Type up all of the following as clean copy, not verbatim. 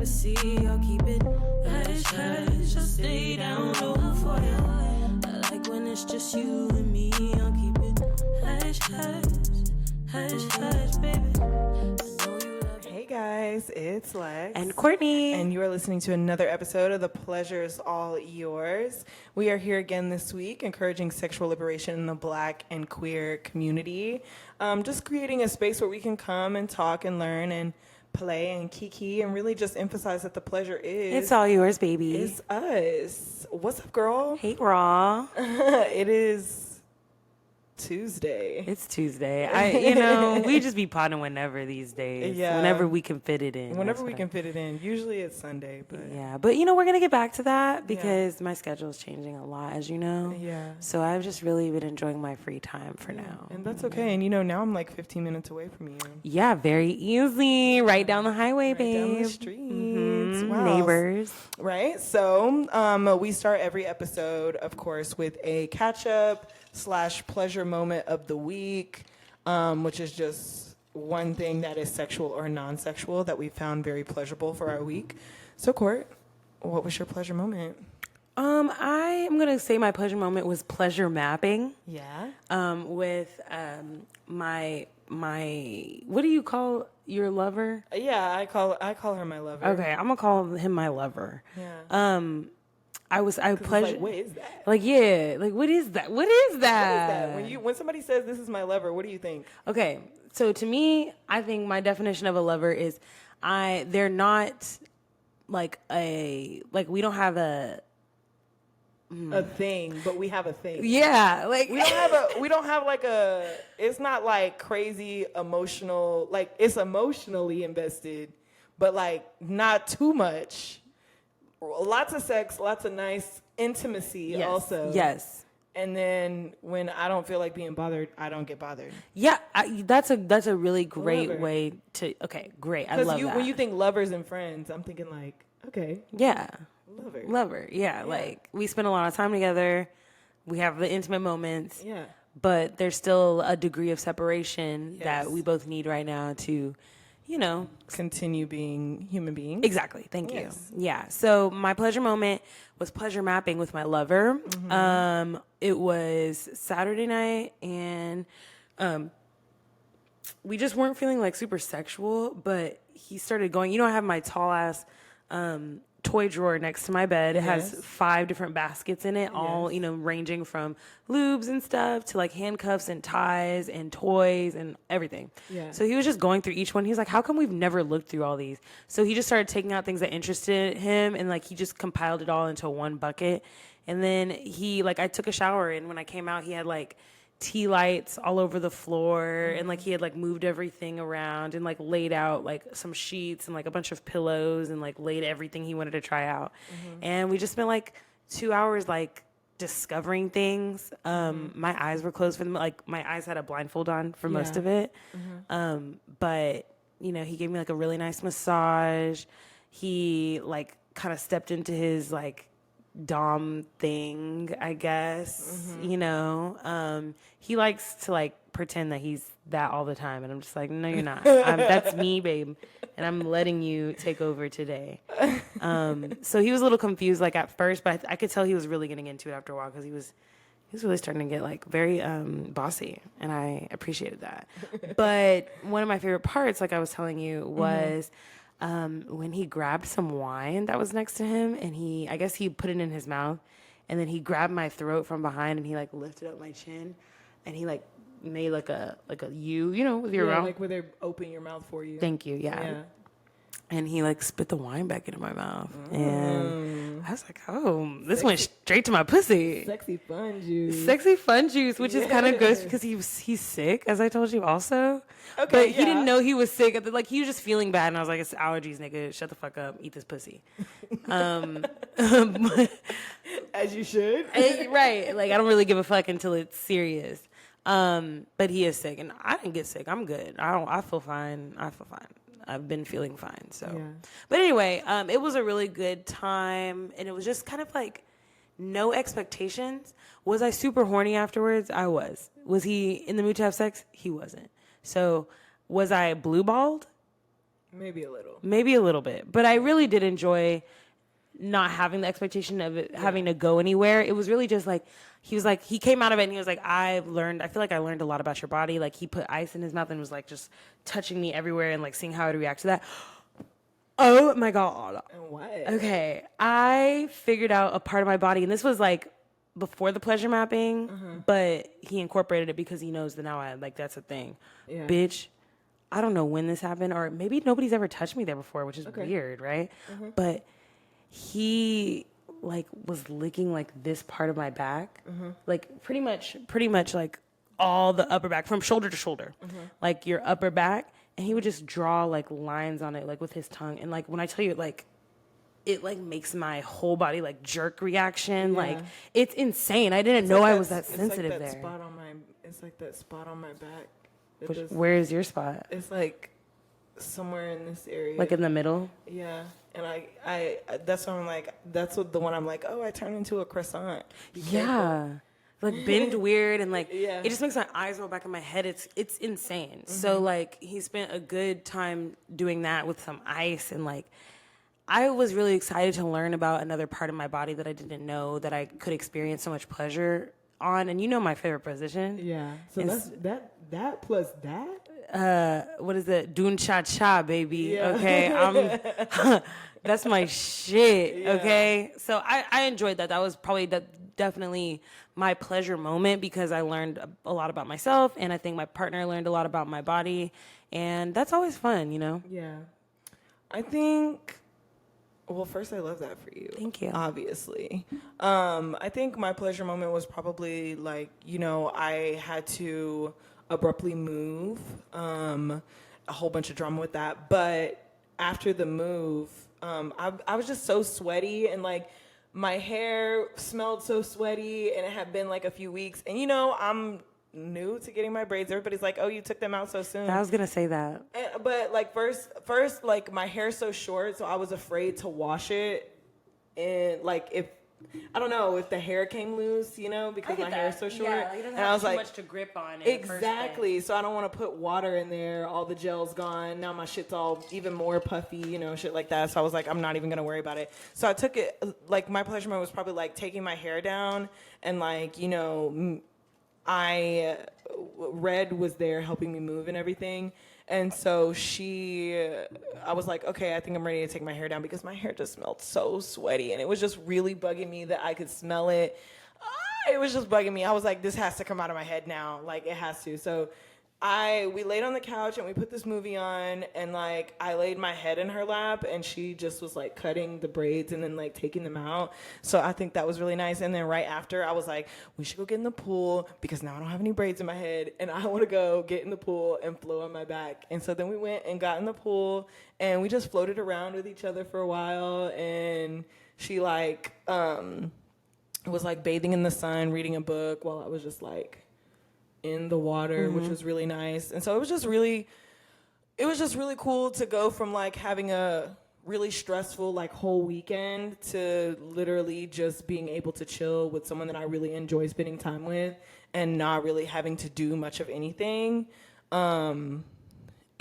privacy, I'll keep it hush, hush. I'll stay down low for you. I like when it's just you and me, I'll keep it hush, hush, hush, hush, baby. Hey guys, it's Lex. And Courtney. And you are listening to another episode of The Pleasure's All Yours. We are here again this week, encouraging sexual liberation in the Black and queer community. Just creating a space where we can come and talk and learn and play and kiki and really just emphasize that the pleasure is... It's all yours, baby. It's us. What's up, girl? Hey, raw. It is... Tuesday. It's Tuesday. We just be potting whenever these days. Yeah. Whenever we can fit it in. Whenever we can fit it in. Usually it's Sunday, but yeah. But we're gonna get back to that because my schedule is changing a lot, as you know. Yeah. So I've just really been enjoying my free time for now. And that's okay. And now I'm like 15 minutes away from you. Yeah, very easy. Right down the highway, babe. Down the streets. Wow. Neighbors. Right. So we start every episode, of course, with a catch up / pleasure moment of the week, which is just one thing that is sexual or non-sexual that we found very pleasurable for our week. So, Court, what was your pleasure moment? I am gonna say my pleasure moment was pleasure mapping. Yeah. With my what do you call your lover? Yeah, I call her my lover. Okay, I'm gonna call him my lover. Yeah. I pleasure. Like, what is that? Like, yeah, like what is that? What is that? When somebody says this is my lover, what do you think? Okay, so to me, I think my definition of a lover is they're not like we don't have a thing, but we have a thing. Yeah, like we don't have like it's not like crazy emotional, like it's emotionally invested, but like not too much. Lots of sex, lots of nice intimacy also. Yes. And then when I don't feel like being bothered, I don't get bothered. Yeah, that's a really great way to. Okay, great. I love that. When you think lovers and friends, I'm thinking like, okay. Yeah. Lover. Yeah. Like we spend a lot of time together. We have the intimate moments. Yeah. But there's still a degree of separation that we both need right now to, continue being human beings. Exactly. Thank you. Yeah. So my pleasure moment was pleasure mapping with my lover. Mm-hmm. It was Saturday night and we just weren't feeling like super sexual, but he started going, I have my tall ass toy drawer next to my bed. It has 5 different baskets in it, all, ranging from lubes and stuff to like handcuffs and ties and toys and everything. Yeah. So he was just going through each one. He was like, how come we've never looked through all these? So he just started taking out things that interested him and like he just compiled it all into one bucket. And then I took a shower and when I came out, he had like tea lights all over the floor and like he had like moved everything around and like laid out like some sheets and like a bunch of pillows and like laid everything he wanted to try out. And we just spent like 2 hours like discovering things. My eyes were closed for them, like my eyes had a blindfold on for most of it. But he gave me like a really nice massage. He like kind of stepped into his like dom thing, I guess. He likes to like pretend that he's that all the time and I'm just like, no, you're not. That's me, babe, and I'm letting you take over today. So he was a little confused like at first, but I could tell he was really getting into it after a while because he was really starting to get like very bossy, and I appreciated that. But one of my favorite parts, like I was telling you, was when he grabbed some wine that was next to him, and I guess he put it in his mouth, and then he grabbed my throat from behind, and he like lifted up my chin, and he like made like a U, with your mouth. Like where they open your mouth for you. Thank you. Yeah. And he like spit the wine back into my mouth, and I was like, "Oh, this went straight to my pussy." Sexy fun juice. Sexy fun juice, which is kind of gross because he's sick, as I told you also. Okay, but he didn't know he was sick. Like he was just feeling bad, and I was like, "It's allergies, nigga. Shut the fuck up. Eat this pussy." As you should. Right. Like I don't really give a fuck until it's serious. But he is sick, and I didn't get sick. I'm good. I feel fine. I've been feeling fine. So, but anyway, it was a really good time, and it was just kind of like no expectations. Was I super horny afterwards? I was. Was he in the mood to have sex? He wasn't. So, was I blue balled? Maybe a little. Maybe a little bit. But I really did enjoy not having the expectation of it having to go anywhere. It was really just like, he came out of it and he was like, I feel like I learned a lot about your body. Like, he put ice in his mouth and was like just touching me everywhere and like seeing how I'd react to that. Oh my God. What? Okay. I figured out a part of my body, and this was like before the pleasure mapping, but he incorporated it because he knows that now that's a thing. Yeah. Bitch, I don't know when this happened, or maybe nobody's ever touched me there before, which is weird, right? But he like was licking like this part of my back, like pretty much like all the upper back from shoulder to shoulder, like your upper back. And he would just draw like lines on it, like with his tongue. And like, when I tell you, like, it like makes my whole body like jerk reaction. Yeah. Like, it's insane. I didn't know I was that sensitive there. It's like that spot on my back. Where is your spot? It's like somewhere in this area. Like in the middle? Yeah. And I that's what I'm like, the one I'm like, oh, I turned into a croissant. Yeah. Like bend weird, and like it just makes my eyes roll back in my head. It's insane. So like, he spent a good time doing that with some ice, and like, I was really excited to learn about another part of my body that I didn't know that I could experience so much pleasure on. And you know my favorite position. Yeah. So that plus that. What is it? Dun cha cha, baby. Yeah. Okay. That's my shit. Yeah. Okay. So I enjoyed that. That was probably definitely my pleasure moment, because I learned a lot about myself, and I think my partner learned a lot about my body, and that's always fun, you know? Yeah. I think, well, first, I love that for you. Thank you. Obviously. I think my pleasure moment was probably like, I had to abruptly move, a whole bunch of drama with that. But after the move, I was just so sweaty, and like, my hair smelled so sweaty, and it had been like a few weeks. And I'm new to getting my braids. Everybody's like, oh, you took them out so soon. I was going to say that. But like first, like, my hair's so short, so I was afraid to wash it. And like, I don't know if the hair came loose, because my hair is so short. Yeah, you don't have too much to grip on. Exactly. So I don't want to put water in there. All the gel's gone. Now my shit's all even more puffy, shit like that. So I was like, I'm not even going to worry about it. So I took it, like, my pleasure moment was probably like taking my hair down, and like, Red was there helping me move and everything. And so I was like, okay, I think I'm ready to take my hair down, because my hair just smelled so sweaty, and it was just really bugging me that I could smell it. It was just bugging me. I was like, this has to come out of my head now. Like, it has to. So we laid on the couch, and we put this movie on, and like, I laid my head in her lap, and she just was like cutting the braids and then like taking them out. So I think that was really nice. And then right after, I was like, we should go get in the pool, because now I don't have any braids in my head, and I want to go get in the pool and flow on my back. And so then we went and got in the pool, and we just floated around with each other for a while. And she like was like bathing in the sun, reading a book, while I was just like in the water, which was really nice. And so it was just really cool to go from like having a really stressful like whole weekend to literally just being able to chill with someone that I really enjoy spending time with, and not really having to do much of anything.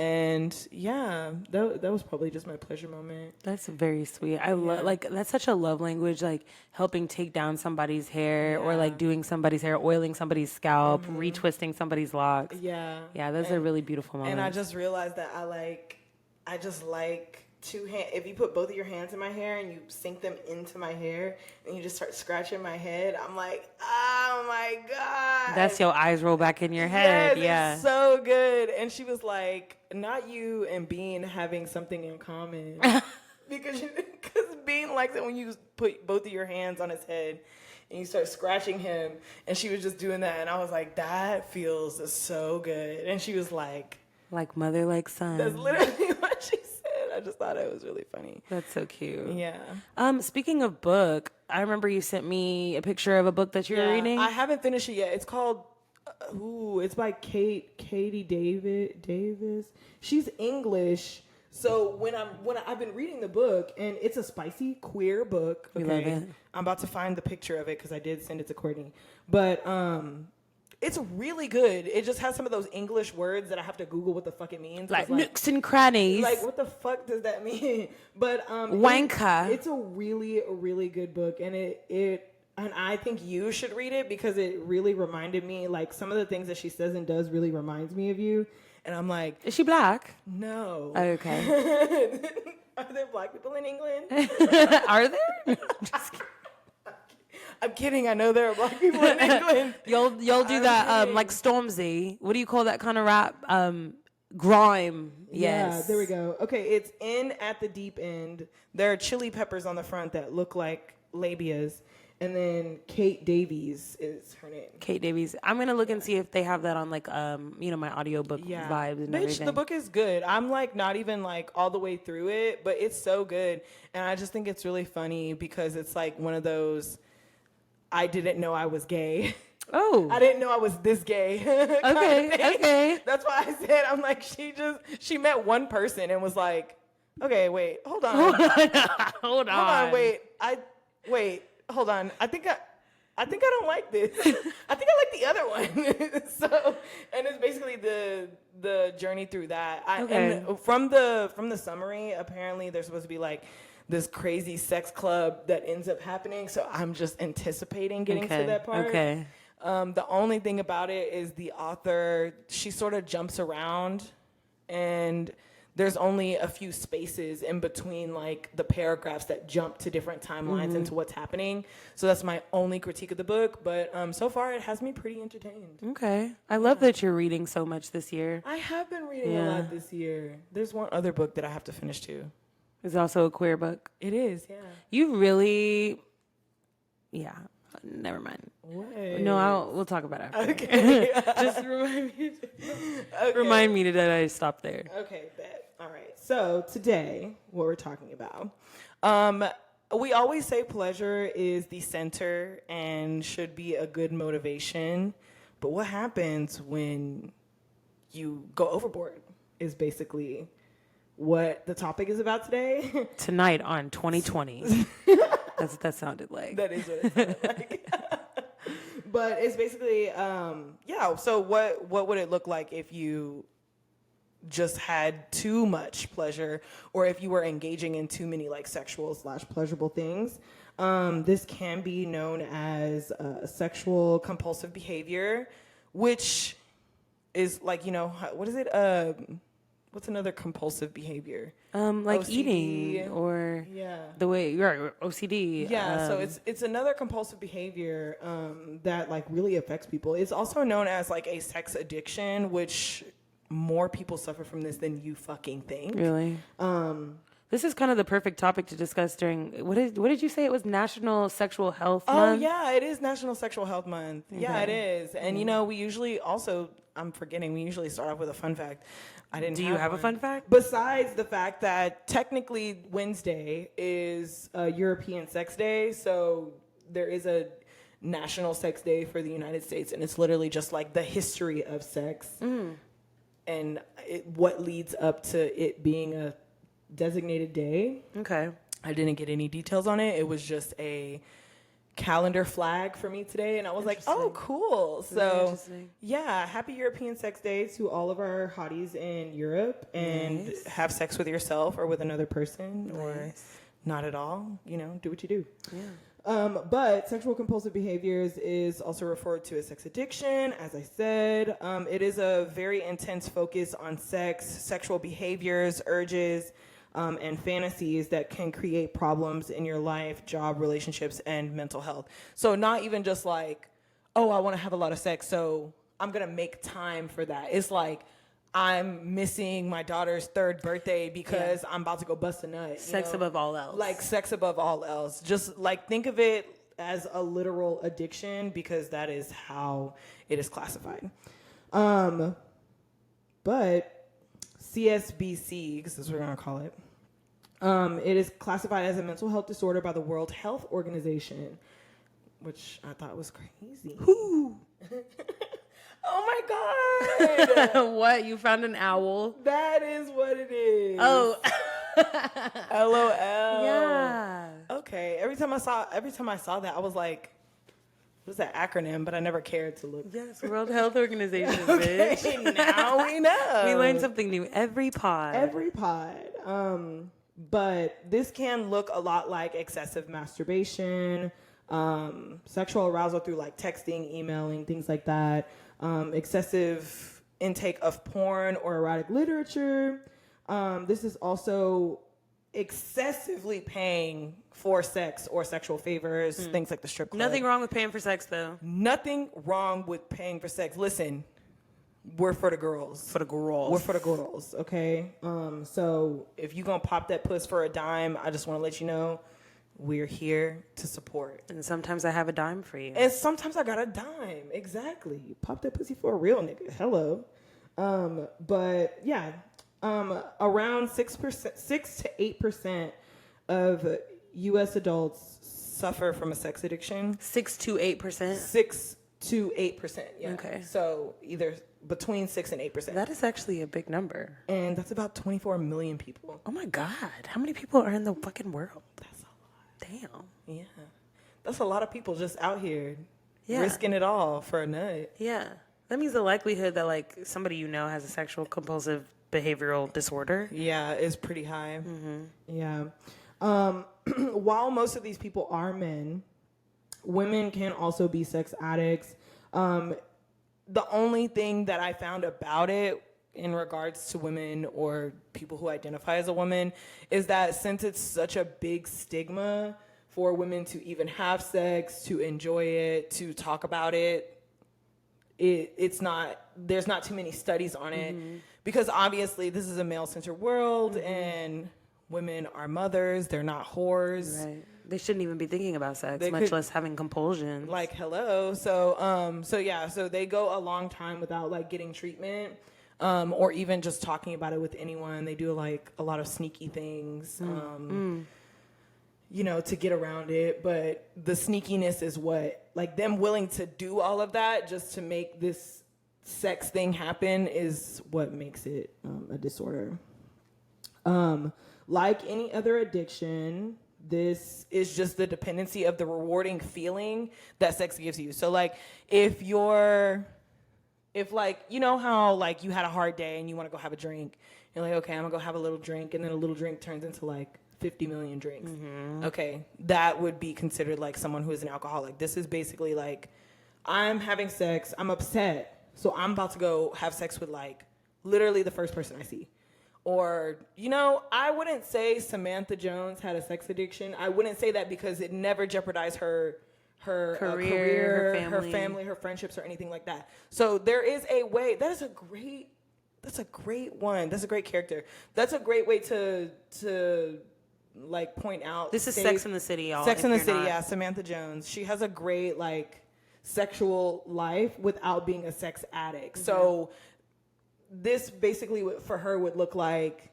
And yeah, that was probably just my pleasure moment. That's very sweet. I love, like, that's such a love language, like helping take down somebody's hair, or like doing somebody's hair, oiling somebody's scalp, retwisting somebody's locks. Yeah. Yeah, those are really beautiful moments. And I just realized that I just like two hands. If you put both of your hands in my hair and you sink them into my hair and you just start scratching my head, I'm like, oh my God. That's your eyes roll back in your head. Yes, yeah. It's so good. And she was like, not you and Bean having something in common. because Bean likes it when you put both of your hands on his head and you start scratching him. And she was just doing that. And I was like, that feels so good. And she was like mother, like son. That's literally what she said. I just thought it was really funny. That's so cute. Yeah. Speaking of book, I remember you sent me a picture of a book that you were reading. I haven't finished it yet. It's called, it's by Katie Davis. She's English. So when I've been reading the book, and it's a spicy queer book. Okay. We love it. I'm about to find the picture of it, because I did send it to Courtney. But It's really good. It just has some of those English words that I have to Google what the fuck it means. Like nooks and crannies. Like, what the fuck does that mean? But wanker. It's a really good book, and and I think you should read it because it really reminded me, like, some of the things that she says and does really reminds me of you. And I'm like, is she black? No. Oh, okay. Are there black people in England? Are there? Just kidding. I'm kidding. I know there are black people in England. You'll do that like Stormzy. What do you call that kind of rap? Grime. Yes. Yeah, there we go. Okay, it's In at the Deep End. There are chili peppers on the front that look like labias. And then Kate Davies is her name. Kate Davies. I'm gonna look and see if they have that on like my audiobook vibes and everything. The book is good. I'm like not even like all the way through it, but it's so good. And I just think it's really funny because it's like one of those I didn't know I was gay. Oh. I didn't know I was this gay. Okay. That's why I said I'm like she met one person and was like, okay, wait, hold on. Hold on. Wait. Hold on. I think I don't like this. I think I like the other one. So, and it's basically the journey through that. And from the summary, apparently there's supposed to be like this crazy sex club that ends up happening. So I'm just anticipating getting to that part. Okay. The only thing about it is the author, she sort of jumps around, and there's only a few spaces in between like the paragraphs that jump to different timelines into what's happening. So that's my only critique of the book. But so far it has me pretty entertained. Okay. I love that you're reading so much this year. I have been reading a lot this year. There's one other book that I have to finish too. It's also a queer book. It is, yeah. You really, never mind. What? No, we'll talk about it after. Okay. Just remind me that I stopped there. Okay, bet. All right. So today, what we're talking about, we always say pleasure is the center and should be a good motivation. But what happens when you go overboard is basically what the topic is about today. Tonight on 2020. That sounded like. That is what it sounded like. But it's basically, so what would it look like if you just had too much pleasure, or if you were engaging in too many like sexual / pleasurable things? This can be known as sexual compulsive behavior, which is like, what is it? What's another compulsive behavior? Like OCD, eating or the way you're OCD. Yeah, so it's another compulsive behavior that like really affects people. It's also known as like a sex addiction, which more people suffer from this than you fucking think. Really? This is kind of the perfect topic to discuss during, what did you say? It was National Sexual Health Month? Oh, yeah, it is National Sexual Health Month. Okay. Yeah, it is. And, we usually also, I'm forgetting, we usually start off with a fun fact. Do you have a fun fact? Besides the fact that technically Wednesday is European Sex Day, so there is a National Sex Day for the United States, and it's literally just like the history of sex and what leads up to it being a designated day. Okay. I didn't get any details on it. It was just a calendar flag for me today, and I was like, oh, cool. So yeah, happy European Sex Day to all of our hotties in Europe, and have sex with yourself or with another person or not at all. Do what you do. But sexual compulsive behaviors is also referred to as sex addiction. As I said, it is a very intense focus on sex, sexual behaviors, urges, and fantasies that can create problems in your life, job, relationships, and mental health. So not even just like, oh, I want to have a lot of sex, so I'm going to make time for that. It's like, I'm missing my daughter's 3rd birthday because I'm about to go bust a nut. Sex above all else. Like sex above all else. Just like think of it as a literal addiction because that is how it is classified. But CSBC, because that's what we're going to call it, it is classified as a mental health disorder by the World Health Organization, which I thought was crazy. Oh my God. What? You found an owl? That is what it is. Oh. LOL. Yeah. Okay. Every time I saw that, I was like, What's that acronym? But I never cared to look. Yes, World Health Organization, Okay, bitch. now we know. We learn something new every pod. Every pod. But this can look a lot like excessive masturbation, sexual arousal through like texting, emailing, things like that, excessive intake of porn or erotic literature. This is also excessively paying for sex or sexual favors, things like the strip club. Nothing wrong with paying for sex, though. Nothing wrong with paying for sex. Listen, we're for the girls. For the girls. We're for the girls, okay? So if you gonna pop that puss for a dime, I just want to let you know we're here to support. And sometimes I have a dime for you. And sometimes I got a dime. Exactly. Pop that pussy for a real nigga. Hello. But yeah, around 6% to 8% of U.S. adults suffer from a sex addiction. 6 to 8%? 6 to 8%. Yeah. Okay. So either between 6 and 8%. That is actually a big number. And that's about 24 million people. Oh my God. How many people are in the fucking world? That's a lot. Damn. Yeah. That's a lot of people just out here Yeah. risking it all for a nut. Yeah. That means the likelihood that like somebody you know has a sexual compulsive behavioral disorder. Yeah, is pretty high. Mm-hmm. Yeah. While most of these people are men, women can also be sex addicts. The only thing that I found about it in regards to women or people who identify as a woman is that since it's such a big stigma for women to even have sex, to enjoy it, to talk about it, it's not, there's not too many studies on it because obviously this is a male-centered world and women are mothers, they're not whores. Right. They shouldn't even be thinking about sex, much less having compulsions. Like, hello. So they go a long time without like getting treatment, or even just talking about it with anyone. They do like a lot of sneaky things, you know, to get around it. But the sneakiness is what, like, them willing to do all of that just to make this sex thing happen is what makes it a disorder. Like any other addiction, this is just the dependency of the rewarding feeling that sex gives you. So like if like, you know how like you had a hard day and you want to go have a drink, you're like, okay, I'm gonna go have a little drink, and then a little drink turns into like 50 million drinks. Okay, that would be considered like someone who is an alcoholic. This is basically like, I'm having sex, I'm upset, so I'm about to go have sex with like literally the first person I see. Or, you know, I wouldn't say Samantha Jones had a sex addiction. I wouldn't say that because it never jeopardized her career, her family, her friendships, or anything like that. So there is a way. That's a great one. That's a great character. That's a great way to like point out. This is Sex in the City, y'all. Sex in the City, yeah. Samantha Jones. She has a great like sexual life without being a sex addict. So this basically for her would look like,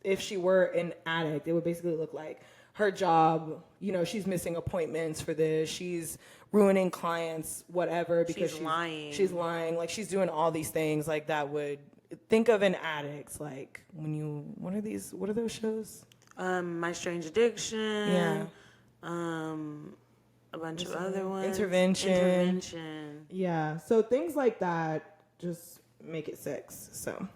if she were an addict, it would basically look like her job, you know, she's missing appointments for this, she's ruining clients, whatever, because she's lying, like she's doing all these things like that. Would think of an addict like when you, what are those shows? My Strange Addiction. Yeah. A bunch of other ones. Intervention. Yeah. So things like that just make it sex. So,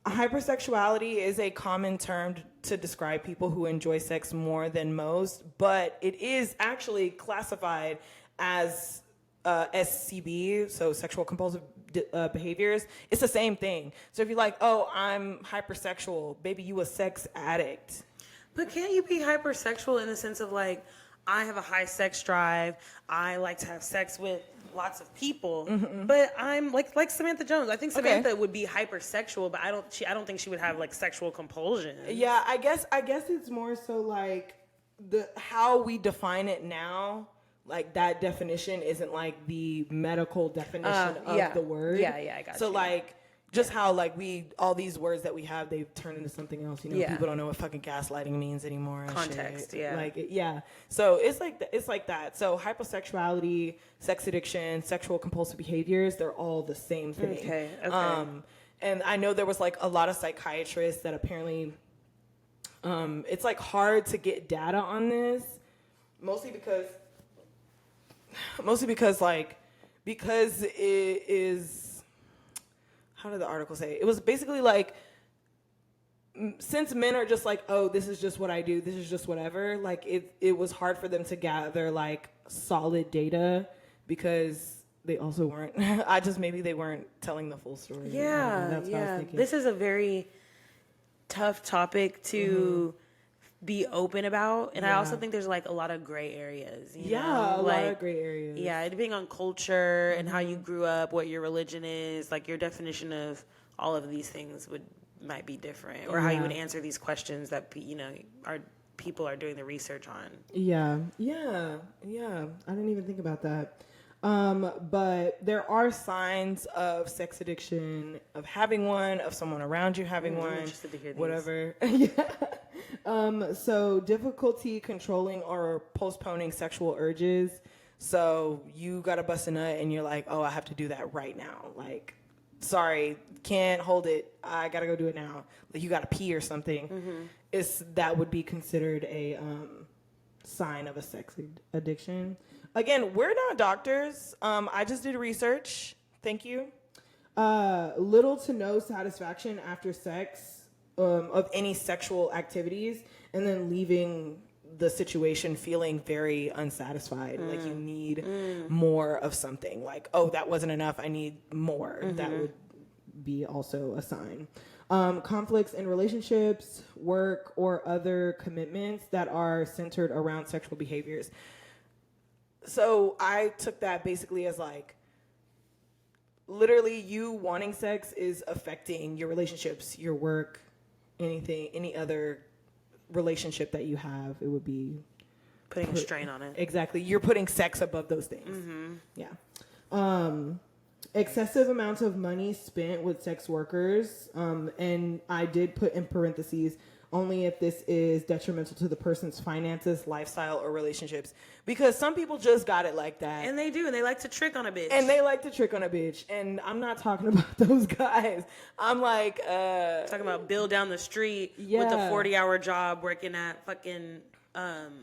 hypersexuality is a common term to describe people who enjoy sex more than most, but it is actually classified as SCB, so sexual compulsive behaviors. It's the same thing. So if you're like, oh, I'm hypersexual, baby, you a sex addict. But can't you be hypersexual in the sense of like, I have a high sex drive, I like to have sex with lots of people, but I'm like Samantha Jones. I think Samantha would be hypersexual, but I don't think she would have like sexual compulsion. Yeah, I guess it's more so like how we define it now. Like that definition isn't like the medical definition of the word. Yeah, I got you. So like just how like all these words that we have, they've turned into something else. You know, people don't know what fucking gaslighting means anymore. And context, shit. yeah. Like So it's like that. So hypersexuality, sex addiction, sexual compulsive behaviors, they're all the same thing. Okay. And I know there was like a lot of psychiatrists that apparently, it's like hard to get data on this, mostly because Mostly because it is, how did the article say? It was basically like, since men are just like, oh, this is just what I do, this is just whatever, like it was hard for them to gather like solid data because they also weren't, maybe they weren't telling the full story. Yeah, That's what I was thinking. This is a very tough topic to be open about, and I also think there's like a lot of gray areas. You know? A lot of gray areas. Yeah, depending on culture and how you grew up, what your religion is, like your definition of all of these things might be different, or how you would answer these questions that people are doing the research on. Yeah. I didn't even think about that. But there are signs of sex addiction, of having one, of someone around you having one, interested to hear these. whatever. So difficulty controlling or postponing sexual urges. So you got to bust a nut and you're like, oh, I have to do that right now. Like, sorry, can't hold it. I got to go do it now. Like you got to pee or something. That would be considered a sign of a sex addiction. Again, we're not doctors. I just did research. Thank you. Little to no satisfaction after sex of any sexual activities, and then leaving the situation feeling very unsatisfied. Like you need more of something. Like, oh, that wasn't enough. I need more. That would be also a sign. Conflicts in relationships, work, or other commitments that are centered around sexual behaviors. So I took that basically as like, literally you wanting sex is affecting your relationships, your work, any other relationship that you have. It would be putting a strain on it. Exactly. You're putting sex above those things. Yeah. Excessive amounts of money spent with sex workers. And I did put in parentheses, only if this is detrimental to the person's finances, lifestyle, or relationships. Because some people just got it like that. And they do, and they like to trick on a bitch. And I'm not talking about those guys. I'm like... talking about Bill down the street with a 40-hour job working at fucking...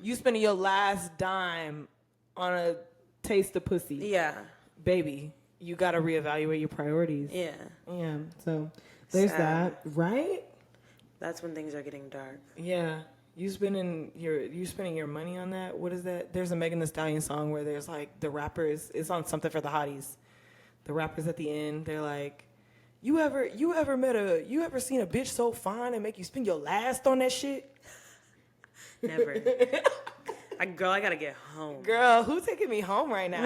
You spending your last dime on a taste of pussy. Yeah. Baby, you got to reevaluate your priorities. Yeah. Yeah, so there's that, right? That's when things are getting dark. Yeah. You spending your money on that? What is that? There's a Megan Thee Stallion song where there's like the rappers, it's on Something for the Hotties. The rappers at the end, they're like, you ever seen a bitch so fine and make you spend your last on that shit? Never. Girl, I gotta get home. Girl, who's taking me home right now?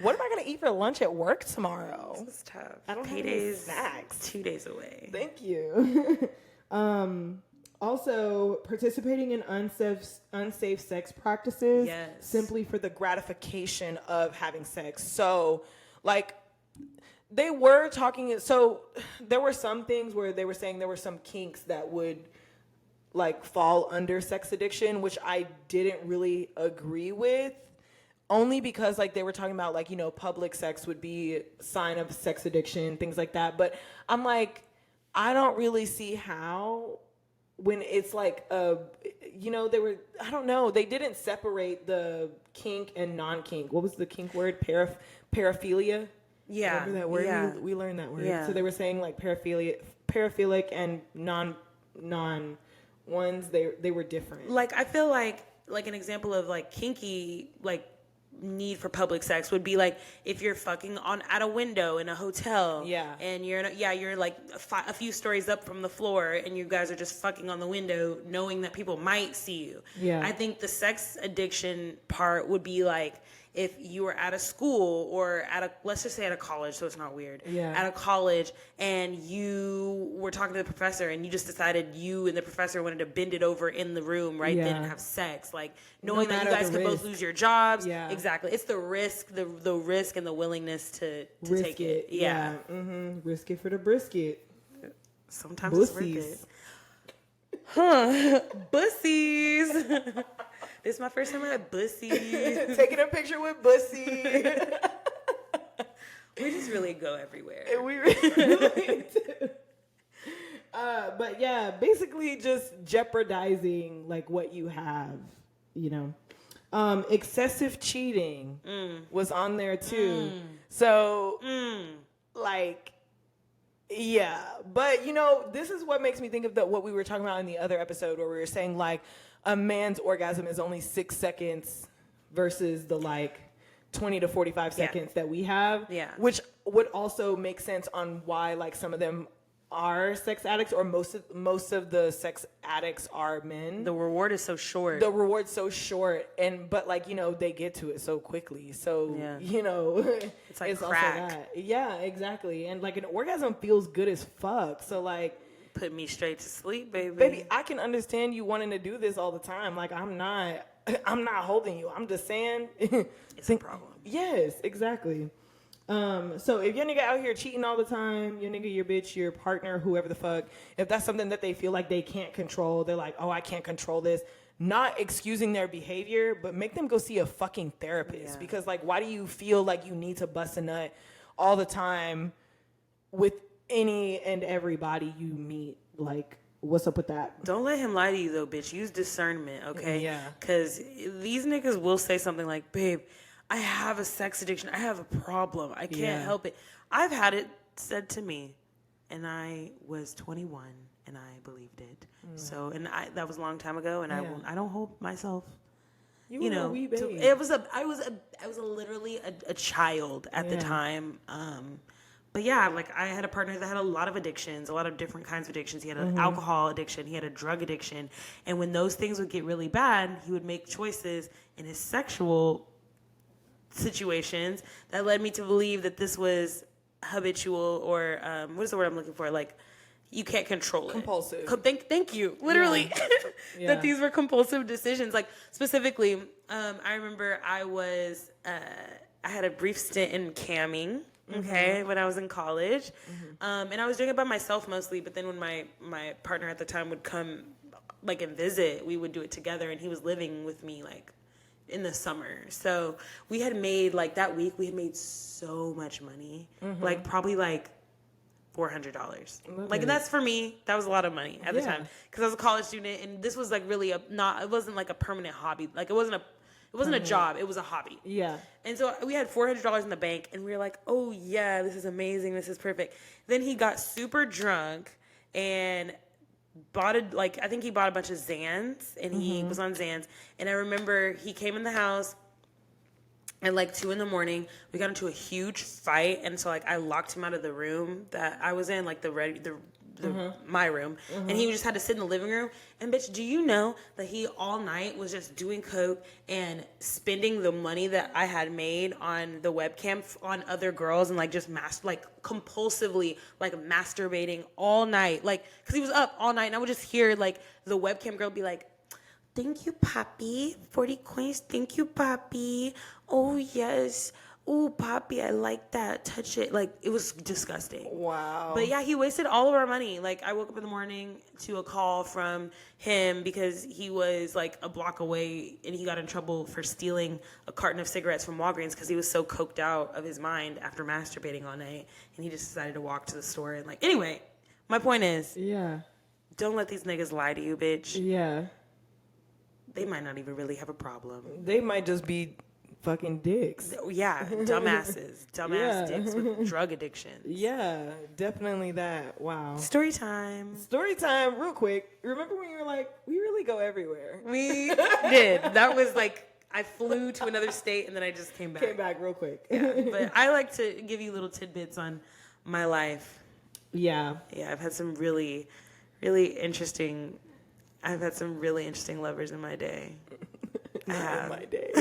What am I gonna eat for lunch at work tomorrow? This is tough. I don't have any snacks. 2 days away. Thank you. Also, participating in unsafe sex practices simply for the gratification of having sex. So, like, they were talking, so there were some things where they were saying there were some kinks that would, like, fall under sex addiction, which I didn't really agree with. Only because, like, they were talking about, like, you know, public sex would be a sign of sex addiction, things like that. But I'm like, I don't really see how, when it's like, you know, I don't know, they didn't separate the kink and non-kink. What was the kink word? Paraphilia? Yeah. Remember that word? Yeah. We learned that word. Yeah. So they were saying, like, paraphilic and non ones, they were different. Like, I feel like an example of, like, kinky, like, need for public sex would be like if you're fucking at a window in a hotel, and you're like a few stories up from the floor, and you guys are just fucking on the window, knowing that people might see you. I think the sex addiction part would be like if you were at a school or let's just say at a college, so it's not weird. At a college, and you were talking to the professor, and you just decided you and the professor wanted to bend it over in the room right then and have sex, like knowing that you guys could both lose your jobs. Exactly. It's the risk, the risk and the willingness to take it. Risk it for the brisket. Sometimes Bussies. It's worth it. Bussies. This is my first time at Bussy. Taking a picture with Bussy. We just really go everywhere. We really do. But yeah, basically just jeopardizing like what you have, you know. Excessive cheating was on there too. So, like, yeah. But, you know, this is what makes me think of what we were talking about in the other episode where we were saying, like, a man's orgasm is only 6 seconds versus the, like, 20 to 45 seconds that we have. Yeah. Which would also make sense on why, like, some of them are sex addicts, or most of the sex addicts are men. The reward is so short. The reward's so short, but like, you know, they get to it so quickly. So you know, it's like crack. Also that. Yeah, exactly. And like an orgasm feels good as fuck. So like, put me straight to sleep, baby. Baby, I can understand you wanting to do this all the time. Like I'm not holding you. I'm just saying it's a problem. Yes, exactly. So if your nigga out here cheating all the time, your nigga, your bitch, your partner, whoever the fuck, if that's something that they feel like they can't control, they're like, oh, I can't control this. Not excusing their behavior, but make them go see a fucking therapist. Yeah. Because like, why do you feel like you need to bust a nut all the time with any and everybody you meet? Like, what's up with that? Don't let him lie to you though, bitch. Use discernment, okay? Yeah. Because these niggas will say something like, babe, I have a sex addiction. I have a problem. I can't help it. I've had it said to me, and I was 21, and I believed it. So, and that was a long time ago, and I don't hold myself. You know, I was literally a child at the time. But yeah, like I had a partner that had a lot of addictions, a lot of different kinds of addictions. He had an alcohol addiction. He had a drug addiction. And when those things would get really bad, he would make choices in his sexual situations that led me to believe that this was habitual, or what is the word I'm looking for? Like, you can't control it. Compulsive. Thank you. Literally. Yeah. That these were compulsive decisions. Like, specifically, I remember I had a brief stint in camming, when I was in college. And I was doing it by myself mostly, but then when my partner at the time would come, like, and visit, we would do it together, and he was living with me, like, in the summer. So we had made, like, that week we had made so much money, like probably like $400. Like, and that's, for me, that was a lot of money at the time, because I was a college student, and this was like really it wasn't like a permanent hobby. Like, it wasn't a job, it was a hobby. Yeah. And so we had $400 in the bank, and we were like, oh yeah, this is amazing, this is perfect. Then he got super drunk and I think he bought a bunch of Xans, and he was on Xans. And I remember he came in the house at like 2 a.m. We got into a huge fight, and so like I locked him out of the room that I was in, like my room, and he just had to sit in the living room. And bitch, do you know that he all night was just doing coke and spending the money that I had made on the webcam on other girls, and like just compulsively like masturbating all night, like, because he was up all night, and I would just hear like the webcam girl be like, thank you, Papi, 40 coins, thank you, Papi, oh yes, ooh, Papi, I like that. Touch it. Like, it was disgusting. Wow. But yeah, he wasted all of our money. Like, I woke up in the morning to a call from him because he was like a block away, and he got in trouble for stealing a carton of cigarettes from Walgreens because he was so coked out of his mind after masturbating all night. And he just decided to walk to the store and like, anyway, my point is, don't let these niggas lie to you, bitch. Yeah. They might not even really have a problem. They might just be fucking dicks. Yeah, dumbasses. Dumbass dicks with drug addiction. Yeah, definitely that. Wow. Story time, real quick. Remember when you were like, we really go everywhere? We did. That was like, I flew to another state and then I just came back. Came back real quick. Yeah, but I like to give you little tidbits on my life. Yeah. Yeah, I've had some really, really interesting lovers in my day. Not in my day.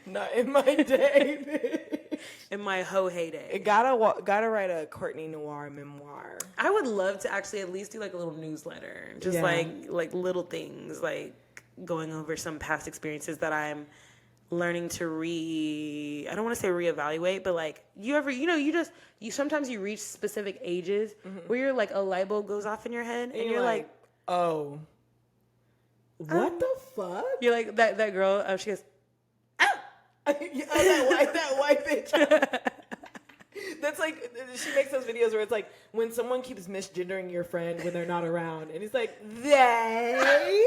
Not in my day. In my ho heyday. Gotta write a Courtney Noir memoir. I would love to actually at least do like a little newsletter, just like little things, like going over some past experiences that I'm learning to I don't want to say reevaluate, but like you sometimes you reach specific ages where you're like a light bulb goes off in your head and you're like, oh, what the fuck? You're like that girl. She goes, that white bitch. That's like, she makes those videos where it's like when someone keeps misgendering your friend when they're not around, and it's like, they.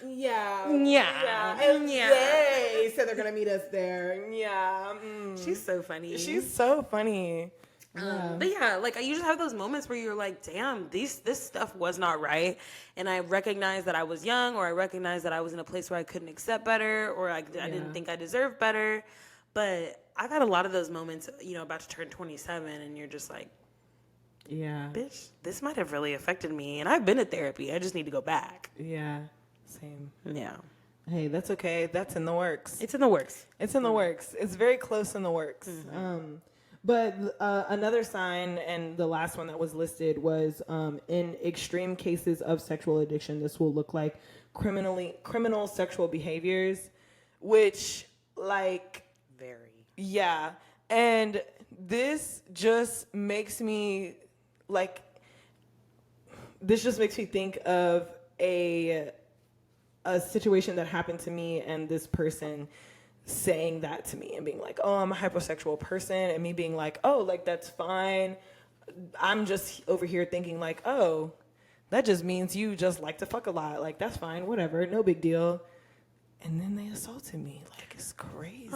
Yeah. Yeah. And Yeah. they said they're going to meet us there. Yeah. She's so funny. She's so funny. But yeah, like you just have those moments where you're like, damn, this stuff was not right. And I recognize that I was young, or I recognize that I was in a place where I couldn't accept better, or I didn't think I deserved better. But I've had a lot of those moments, about to turn 27, and you're just like, yeah, bitch, this might have really affected me. And I've been to therapy. I just need to go back. Yeah, same. Yeah. Hey, that's okay. That's in the works. It's in the works. It's in the works. It's very close in the works. But another sign, and the last one that was listed, was in extreme cases of sexual addiction, this will look like criminal sexual behaviors, which, like... Very. Yeah. And this just makes me, like... This just makes me think of a situation that happened to me and this person saying that to me and being like, oh, I'm a hypersexual person, and me being like, oh, like, that's fine. I'm just over here thinking like, oh, that just means you just like to fuck a lot. Like, that's fine, whatever, no big deal. And then they assaulted me. Like, it's crazy.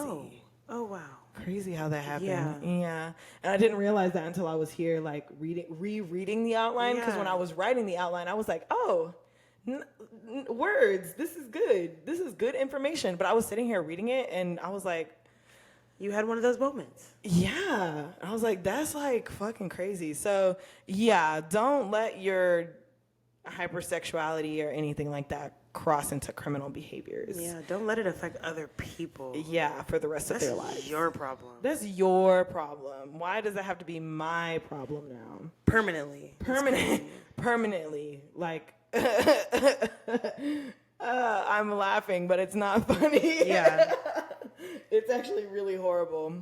Oh wow. Crazy how that happened. Yeah. And I didn't realize that until I was here, like, rereading the outline. Because when I was writing the outline, I was like, oh, words, this is good information. But I was sitting here reading it, and I was like, you had one of those moments. Yeah. I was like, that's like fucking crazy. So yeah, don't let your hypersexuality or anything like that cross into criminal behaviors. Yeah, don't let it affect other people. Yeah, for the rest of their lives. That's your problem. That's your problem. Why does that have to be my problem now? Permanently. Permanently. Like, I'm laughing, but it's not funny. Yeah. It's actually really horrible.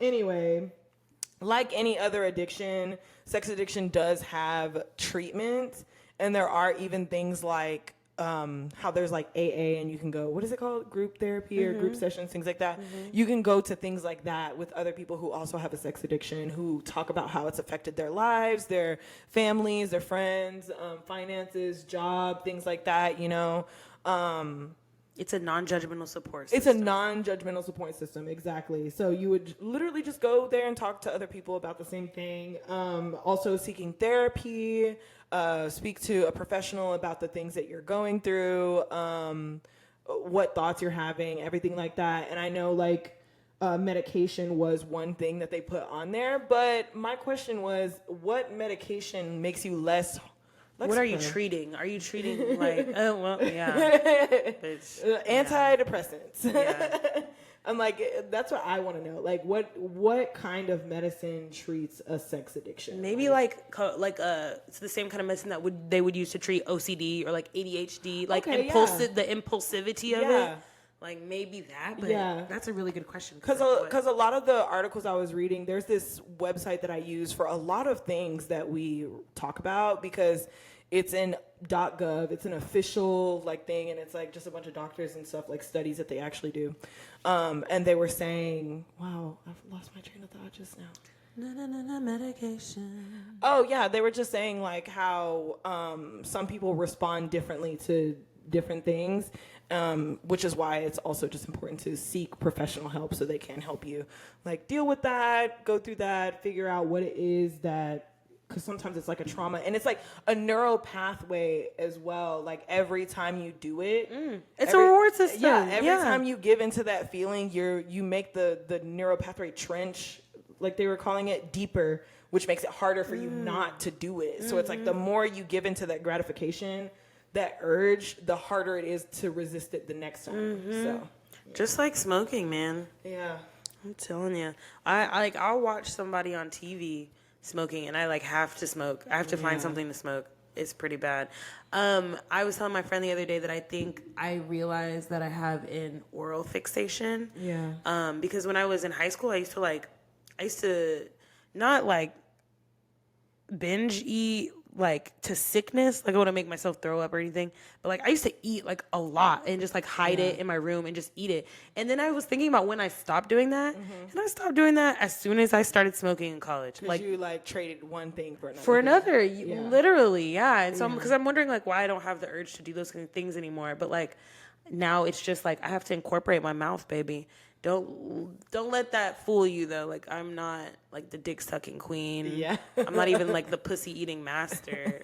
Anyway, like any other addiction, sex addiction does have treatment. And there are even things like how there's like AA, and you can go, what is it called? Group therapy or group sessions, things like that. You can go to things like that with other people who also have a sex addiction, who talk about how it's affected their lives, their families, their friends, finances, job, things like that, It's a non-judgmental support system. It's a non-judgmental support system, exactly. So you would literally just go there and talk to other people about the same thing. Also seeking therapy, speak to a professional about the things that you're going through, what thoughts you're having, everything like that. And I know, like, medication was one thing that they put on there. But my question was, what medication makes you less... What are you treating? Are you treating like, oh, well, yeah. Antidepressants. Yeah. I'm like, that's what I want to know. Like, what kind of medicine treats a sex addiction? Maybe it's the same kind of medicine that they would use to treat OCD or like ADHD, like the impulsivity of it. Like maybe that, but that's a really good question. Because a lot of the articles I was reading, there's this website that I use for a lot of things that we talk about, because it's in .gov. It's an official like thing, and it's like just a bunch of doctors and stuff, like studies that they actually do. And they were saying, wow, I've lost my train of thought just now. Medication. Oh yeah, they were just saying like how some people respond differently to different things, which is why it's also just important to seek professional help so they can help you like deal with that, go through that, figure out what it is that, because sometimes it's like a trauma, and it's like a neural pathway as well. Like every time you do it, it's a reward system. Yeah, every time you give into that feeling, you make the neural pathway trench, like they were calling it, deeper, which makes it harder for you not to do it. So it's like the more you give into that gratification, that urge, the harder it is to resist it the next time. So just like smoking, man. Yeah, I'm telling you, I'll watch somebody on TV smoking, and I like have to smoke. I have to find something to smoke. It's pretty bad. I was telling my friend the other day that I think I realized that I have an oral fixation. Yeah. Because when I was in high school, I used to not like binge eat like to sickness. Like I wouldn't make myself throw up or anything. But like I used to eat like a lot and just like hide it in my room and just eat it. And then I was thinking about when I stopped doing that. And I stopped doing that as soon as I started smoking in college. Like you like traded one thing for another. Literally, yeah. And so because I'm wondering like why I don't have the urge to do those kind of things anymore. But like now it's just like I have to incorporate my mouth, baby. Don't let that fool you though. Like I'm not like the dick sucking queen. Yeah. I'm not even like the pussy eating master.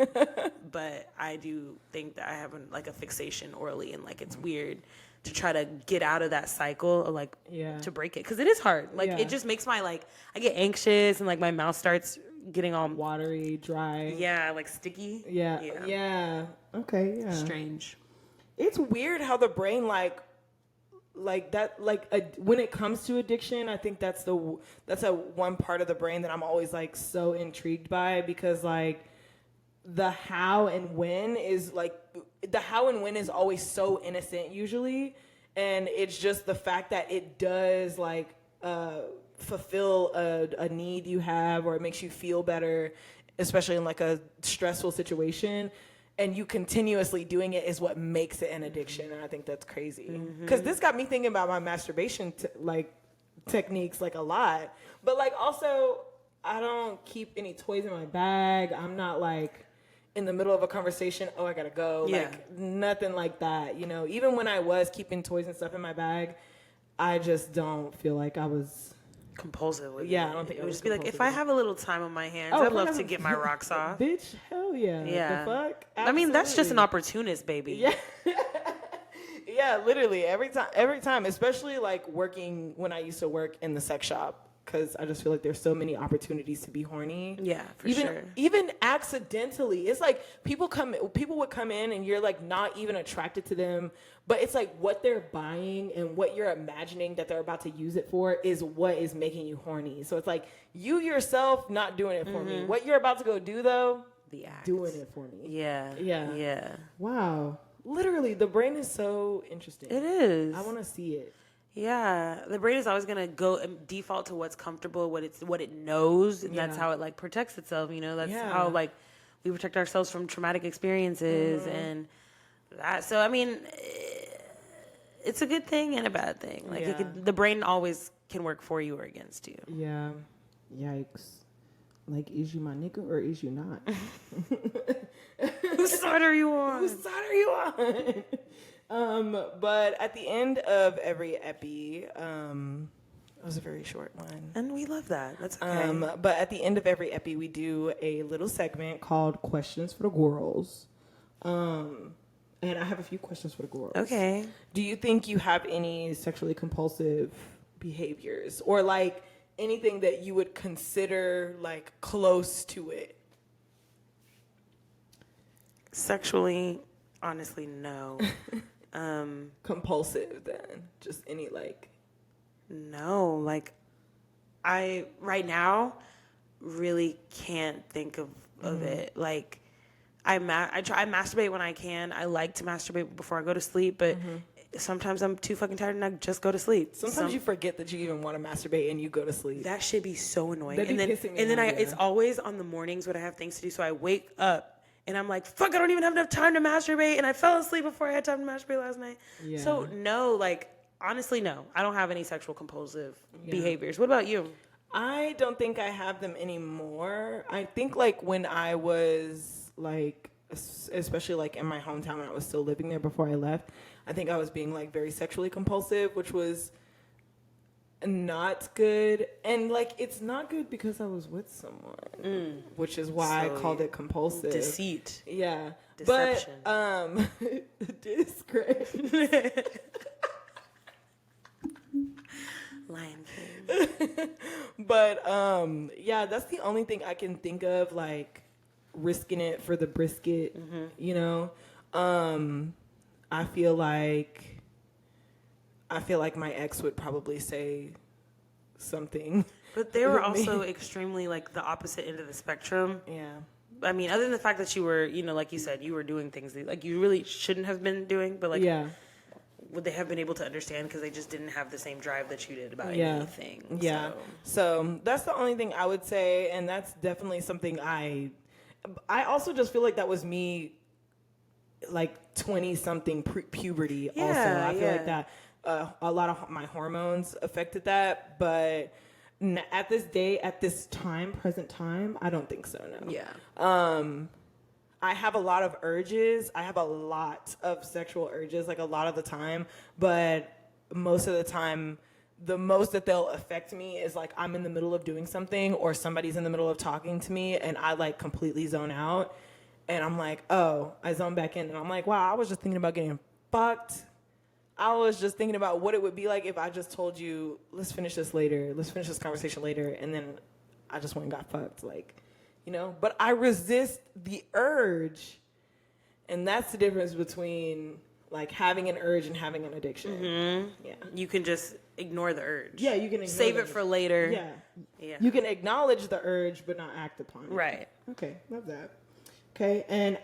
But I do think that I have like a fixation orally, and like it's weird to try to get out of that cycle of like to break it, because it is hard. Like it just makes my like I get anxious and like my mouth starts getting all watery, dry. Yeah, like sticky. Yeah. Okay. Yeah. Strange. It's weird how the brain like that when it comes to addiction, I think that's a one part of the brain that I'm always like so intrigued by, because like the how and when is always so innocent usually, and it's just the fact that it does like fulfill a need you have, or it makes you feel better, especially in like a stressful situation. And you continuously doing it is what makes it an addiction, and I think that's crazy. Because this got me thinking about my masturbation techniques like a lot. But like also, I don't keep any toys in my bag. I'm not like in the middle of a conversation, oh I gotta go. Yeah. Like nothing like that. You know, even when I was keeping toys and stuff in my bag, I just don't feel like I was compulsive with I don't think it would just be like, if I have a little time on my hands, I'd love to get my rocks off. Bitch, hell yeah. Yeah. The fuck? Absolutely. I mean, that's just an opportunist, baby. Yeah. Yeah, literally every time, especially like working when I used to work in the sex shop, because I just feel like there's so many opportunities to be horny. Yeah, for sure. Even accidentally, it's like people would come in and you're like not even attracted to them, but it's like what they're buying and what you're imagining that they're about to use it for is what is making you horny. So it's like you yourself not doing it for me. What you're about to go do though, the act. Doing it for me. Yeah. Wow. Literally, the brain is so interesting. It is. I want to see it. Yeah, the brain is always gonna go and default to what's comfortable, what it knows, and that's how it like protects itself. You know, that's how like we protect ourselves from traumatic experiences and that. So I mean, it's a good thing and a bad thing. Like the brain always can work for you or against you. Yeah. Yikes. Like, is you my nigga or is you not? Whose side are you on? Whose side are you on? But at the end of every epi, it was a very short one. And we love that. That's okay. But at the end of every epi, we do a little segment called Questions for the Gworls. And I have a few questions for the Gworls. Okay. Do you think you have any sexually compulsive behaviors, or like anything that you would consider like close to it? Sexually, honestly, no. Compulsive then? Just any like... No, like I right now really can't think of it. Like I masturbate when I can. I like to masturbate before I go to sleep, but sometimes I'm too fucking tired and I just go to sleep. Sometimes you forget that you even want to masturbate and you go to sleep. That should be so annoying. That'd be pissing me off, it's always on the mornings when I have things to do. So I wake up and I'm like, fuck, I don't even have enough time to masturbate, and I fell asleep before I had time to masturbate last night. Yeah. So no, like honestly, no. I don't have any sexual compulsive behaviors. What about you? I don't think I have them anymore. I think like when I was like, especially like in my hometown when I was still living there before I left, I think I was being like very sexually compulsive, which was not good. And like it's not good because I was with someone, which is why I called it compulsive. Deceit. Yeah. Deception. But disgrace. Lion King. But yeah, that's the only thing I can think of, like risking it for the brisket, you know. I feel like my ex would probably say something. But they were also extremely like the opposite end of the spectrum. Yeah. I mean, other than the fact that you were, you know, like you said, you were doing things that, like you really shouldn't have been doing, but like would they have been able to understand because they just didn't have the same drive that you did about anything? Yeah. So that's the only thing I would say, and that's definitely something I also just feel like that was me, like 20-something puberty. Yeah, also, I feel yeah. like that a lot of my hormones affected that. But at this present time, I don't think so. No. Yeah. I have a lot of urges. I have a lot of sexual urges, like a lot of the time. But most of the time, the most that they'll affect me is like I'm in the middle of doing something or somebody's in the middle of talking to me and I like completely zone out. And I'm like, oh, I zone back in. And I'm like, wow, I was just thinking about getting fucked. I was just thinking about what it would be like if I just told you, let's finish this later. Let's finish this conversation later. And then I just went and got fucked. Like, you know, but I resist the urge. And that's the difference between like having an urge and having an addiction. Mm-hmm. Yeah. You can just ignore the urge. Yeah, you can save it for later. Yeah. Yeah. You can acknowledge the urge but not act upon it. Right. Okay, love that. Okay, and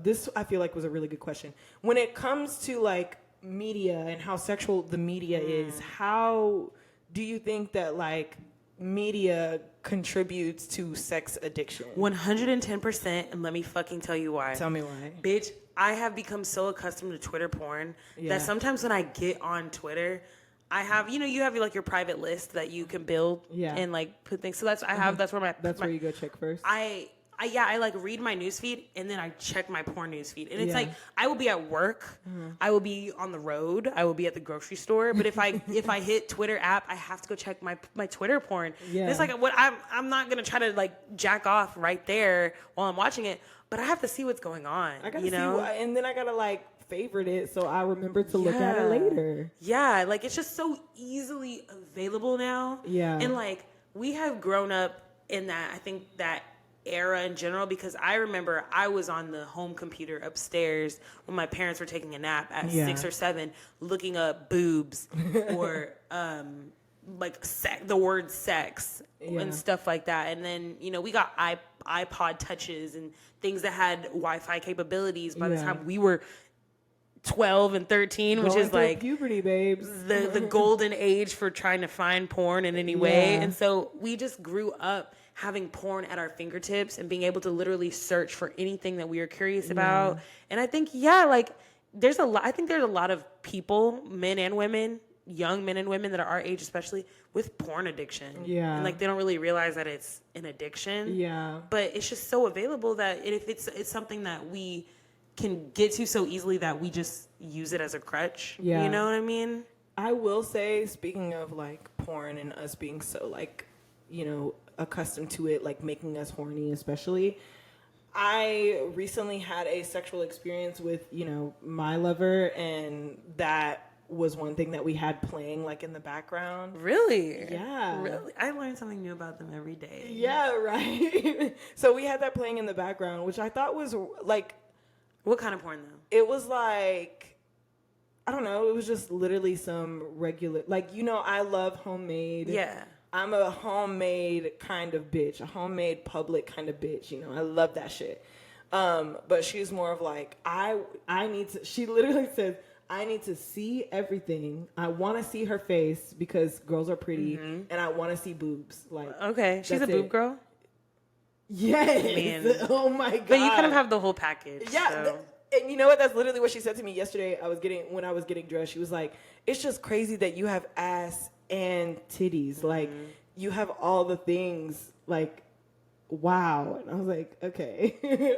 this I feel like was a really good question. When it comes to like media and how sexual the media is, how do you think that like media contributes to sex addiction? 110%, and let me fucking tell you why. Tell me why. Bitch, I have become so accustomed to Twitter porn that sometimes when I get on Twitter, I have, you have like your private list that you can build and like put things. So that's where you go check first. I like read my newsfeed and then I check my porn newsfeed. And it's like, I will be at work. I will be on the road. I will be at the grocery store. But if I hit Twitter app, I have to go check my Twitter porn. Yeah. And it's like, I'm not going to try to like jack off right there while I'm watching it. But I have to see what's going on. I got to see and then I got to like favorite it so I remember to look at it later. Yeah. Like it's just so easily available now. Yeah. And like we have grown up in that, I think that era in general, because I remember I was on the home computer upstairs when my parents were taking a nap at 6 or 7 looking up boobs or like the word sex and stuff like that. And then we got iPod touches and things that had Wi-Fi capabilities by the time we were 12 and 13, which is like puberty, babes. the golden age for trying to find porn in any way. And so we just grew up having porn at our fingertips and being able to literally search for anything that we were curious about. And I think, like there's a lot of people, men and women, young men and women that are our age, especially with porn addiction. Yeah. And like, they don't really realize that it's an addiction. Yeah. But it's just so available that if it's something that we can get to so easily that we just use it as a crutch. Yeah. You know what I mean? I will say, speaking of like porn and us being so like, accustomed to it, like making us horny, especially. I recently had a sexual experience with, my lover, and that was one thing that we had playing like in the background. Really? Yeah. Really? I learn something new about them every day. Yeah, right. So we had that playing in the background, which I thought was like... What kind of porn though? It was like, I don't know, it was just literally some regular, like, I love homemade. Yeah. I'm a homemade kind of bitch, a homemade public kind of bitch. I love that shit. But she's more of like, I need to, she literally says, I need to see everything. I want to see her face because girls are pretty and I want to see boobs. Like, okay. She's a boob girl? Yes. Man. Oh my God. But you kind of have the whole package. Yeah. So. And you know what? That's literally what she said to me yesterday. When I was getting dressed, she was like, it's just crazy that you have ass and titties. Like, you have all the things. Like, wow. And I was like, okay.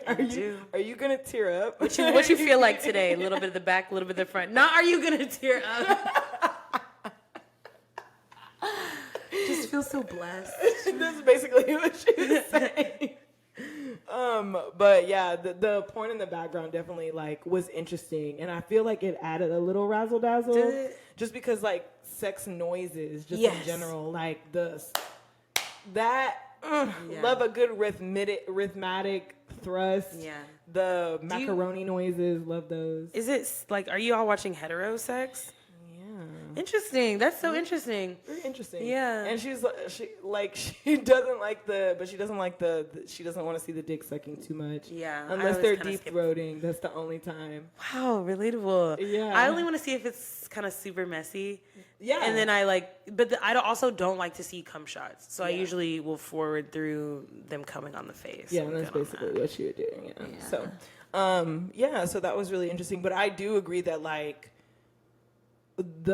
Are you gonna tear up? What you feel like today? A little bit of the back, a little bit of the front. Not are you gonna tear up? Just feel so blessed. That's basically what she was saying. But yeah, the porn in the background definitely like was interesting, and I feel like it added a little razzle dazzle, just because like sex noises, just in general, like love a good rhythmatic thrust. Yeah, the macaroni noises, love those. Is it like, are you all watching hetero sex? Yeah. Interesting. That's so interesting. Very interesting. Yeah. And she doesn't like she doesn't want to see the dick sucking too much. Yeah. Unless they're deep throating. That's the only time. Wow, relatable. Yeah. I only want to see if it's kind of super messy. Yeah. And then I also don't like to see cum shots. So I usually will forward through them coming on the face. Yeah, and that's basically what you were doing. Yeah. So, so that was really interesting. But I do agree that like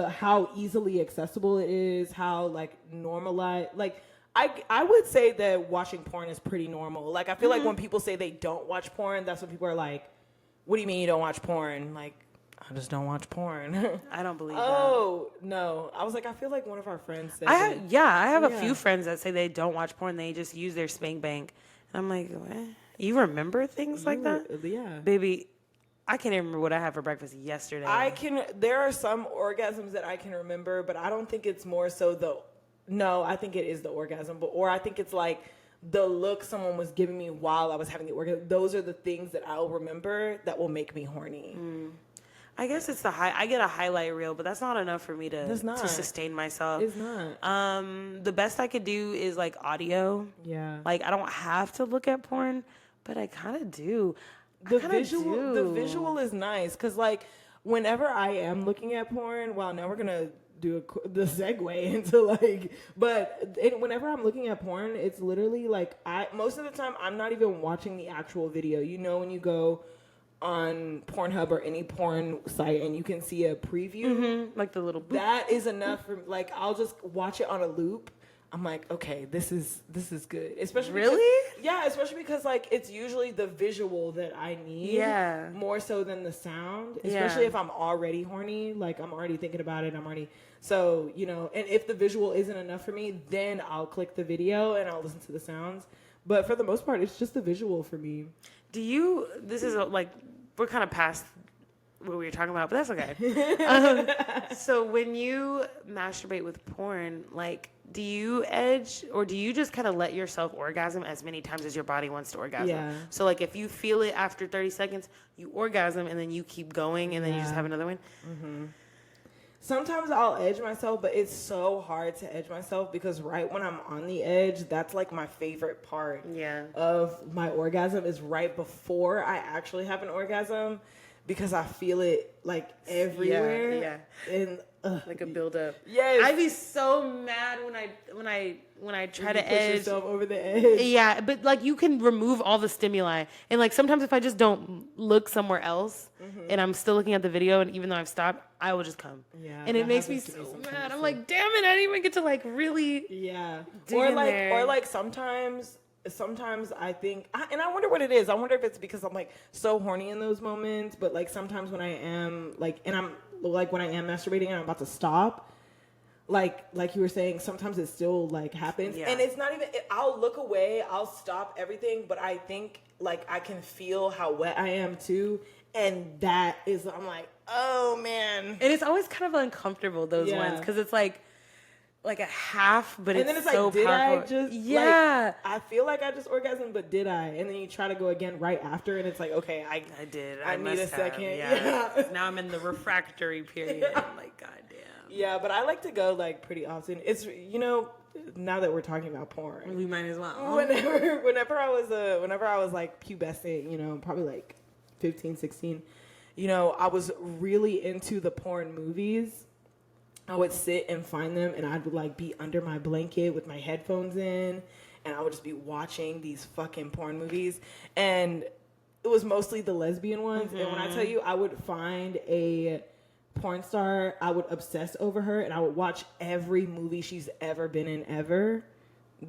how easily accessible it is, how like normalized, like I would say that watching porn is pretty normal. Like I feel like when people say they don't watch porn, that's when people are like, what do you mean you don't watch porn? Like, I just don't watch porn. I don't believe that. Oh, no. I was like, I feel like one of our friends said I have a few friends that say they don't watch porn. They just use their spank bank. And I'm like, what? You remember things like that? Yeah. Baby, I can't even remember what I had for breakfast yesterday. There are some orgasms that I can remember, but I don't think it's more so no, I think it is the orgasm, or I think it's like the look someone was giving me while I was having the orgasm. Those are the things that I'll remember that will make me horny. I guess it's I get a highlight reel, but that's not enough for me to sustain myself. It's not. The best I could do is like audio. Yeah. Like I don't have to look at porn, but I kind of do. The visual is nice because like whenever I am looking at porn, now we're gonna do the segue into like, but whenever I'm looking at porn, it's literally like most of the time I'm not even watching the actual video. You know, when you go on Pornhub or any porn site and you can see a preview, like the little boop. That is enough for like I'll just watch it on a loop. I'm like, okay, this is good. Especially especially because like it's usually the visual that I need. Yeah. More so than the sound. Especially if I'm already horny, like I'm already thinking about it. So, you know, and if the visual isn't enough for me, then I'll click the video and I'll listen to the sounds. But for the most part, it's just the visual for me. This is like, we're kind of past what we were talking about, but that's okay. So when you masturbate with porn, like, do you edge or do you just kind of let yourself orgasm as many times as your body wants to orgasm? Yeah. So like if you feel it after 30 seconds, you orgasm and then you keep going and then you just have another one? Mm-hmm. Sometimes I'll edge myself, but it's so hard to edge myself because right when I'm on the edge, that's like my favorite part of my orgasm is right before I actually have an orgasm because I feel it like everywhere. Yeah. And like a buildup. Yes. I'd be so mad when I try to edge yourself over the edge. Yeah, but like you can remove all the stimuli, and like sometimes if I just don't look somewhere else, and I'm still looking at the video, and even though I've stopped, I will just come. Yeah, and it makes me so mad. I'm like, damn it, I didn't even get to like really. Yeah. Or like sometimes I think, and I wonder what it is. I wonder if it's because I'm like so horny in those moments, but like sometimes when I am like, and I'm like when I am masturbating and I'm about to stop, like you were saying, sometimes it still like happens, and it's not even. I'll look away, I'll stop everything, but I think like I can feel how wet I am too, and that is I'm like, oh man, and it's always kind of uncomfortable those ones because it's like a half, but and then it's like, did powerful. I just like, I feel like I just orgasmed, but did I? And then you try to go again right after, and it's like, okay, I did. I need a second. Yeah. Now I'm in the refractory period. I'm like, goddamn. Yeah, but I like to go like pretty often. It's now that we're talking about porn, we might as well. Whenever I was like pubescent, probably like 15, 16, I was really into the porn movies. I would sit and find them, and I would like be under my blanket with my headphones in, and I would just be watching these fucking porn movies. And it was mostly the lesbian ones. And when I tell you, I would find a porn star, I would obsess over her, and I would watch every movie she's ever been in ever.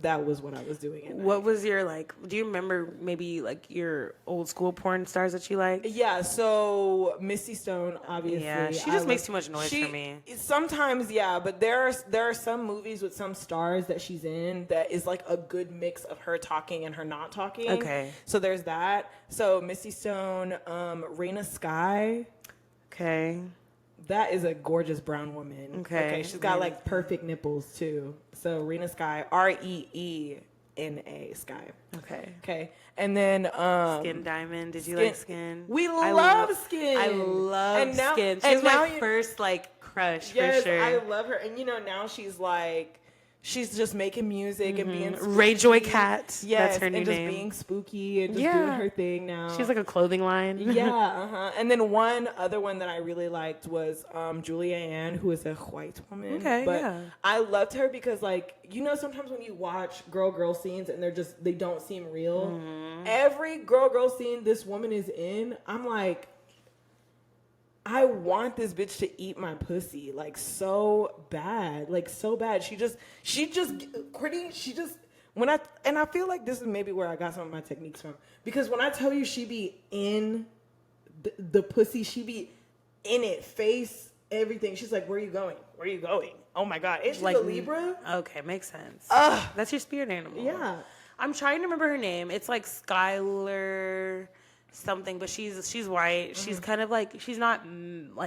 That was what I was doing. What was your do you remember maybe like your old school porn stars that you like? Yeah, so Misty Stone, obviously. Yeah, she just makes too much noise for me. Sometimes, yeah, but there are some movies with some stars that she's in that is like a good mix of her talking and her not talking. Okay. So there's that. So Misty Stone, Raina Sky. Okay. That is a gorgeous brown woman. Okay. She's got like perfect nipples too. So Reena Sky, Reena Sky. Okay. And then Skin Diamond. Did you like Skin? We love Skin. I love Skin. She was my first crush Yes, for sure. I love her. And, now she's just making music and being spooky. Ray Joy Cat. Yes, That's her new and just name. being spooky and just doing her thing now. She's like a clothing line. Yeah, And then one other one that I really liked was Julia Ann, who is a white woman. Okay, but yeah. I loved her because, sometimes when you watch girl scenes and they don't seem real. Mm-hmm. Every girl scene this woman is in, I'm like, I want this bitch to eat my pussy so bad. I feel like this is maybe where I got some of my techniques from, because when I tell you she be in the pussy, she be in it, face, everything. She's like, where are you going? Oh my God. Is she a Libra? Okay, makes sense. That's your spirit animal. Yeah. I'm trying to remember her name. It's like Skylar something, but she's white. Mm-hmm. She's kind of she's not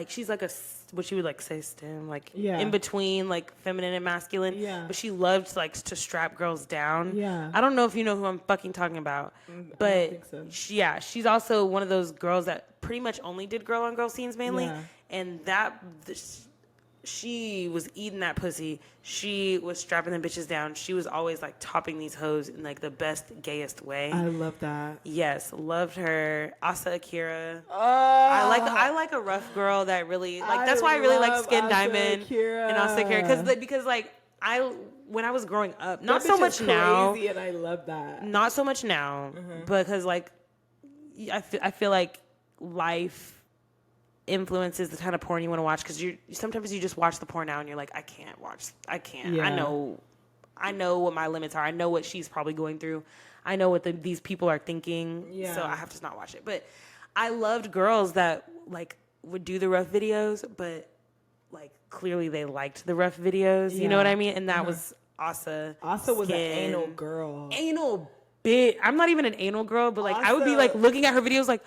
she's like what you would say STEM, in between feminine and masculine. Yeah. But she loved to strap girls down. Yeah. I don't know if you know who I'm fucking talking about, but I don't think so. She's also one of those girls that pretty much only did girl on girl scenes mainly, and she was eating that pussy. She was strapping them bitches down. She was always topping these hoes in the best, gayest way. I love that. Yes, loved her. Asa Akira. I like a rough girl that really that's why I really like Skin Asa Diamond Akira. and Asa Akira because when I was growing up, not that so bitch much is now. Crazy, and I love that. Not so much now, because I feel like life influences the kind of porn you want to watch, because sometimes you just watch the porn now and you're like, I can't. Yeah. I know what my limits are. I know what she's probably going through. I know what these people are thinking. Yeah. So I have to not watch it. But I loved girls that would do the rough videos, but clearly they liked the rough videos. You know what I mean? And that was Asa. Asa was an anal girl. Anal bit. I'm not even an anal girl, but I would be looking at her videos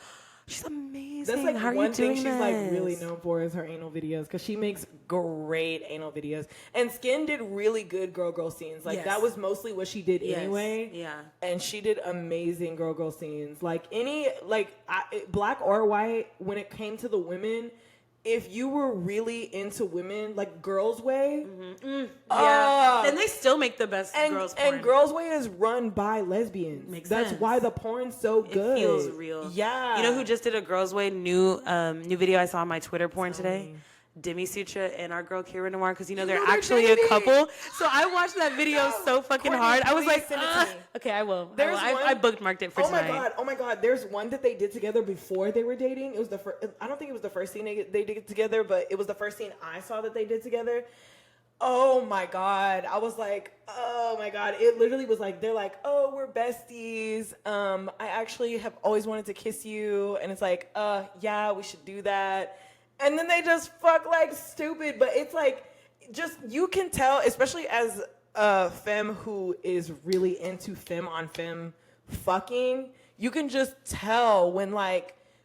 she's amazing. That's how are one you doing thing this? she's really known for is her anal videos, because she makes great anal videos. And Skin did really good girl scenes. That was mostly what she did anyway. Yeah. And she did amazing girl scenes. Black or white, when it came to the women, if you were really into women, Girls Way, then they still make the best girls porn. And Girls Way is run by lesbians. That's why the porn's so good. It feels real. Yeah. You know who just did a Girls Way new video I saw on my Twitter porn today? Demi Sutra and our girl Kira Noir, because they're actually a couple. So I watched that video so fucking hard. I was like, okay, I will. I bookmarked it for tonight. Oh my god! There's one that they did together before they were dating. It was the first. I don't think it was the first scene they did together, but it was the first scene I saw that they did together. Oh my god! I was like, oh my god! It literally was they're like, oh, we're besties. I actually have always wanted to kiss you, and it's yeah, we should do that. And then they just fuck stupid, but it's just, you can tell, especially as a femme who is really into femme on femme fucking, you can just tell when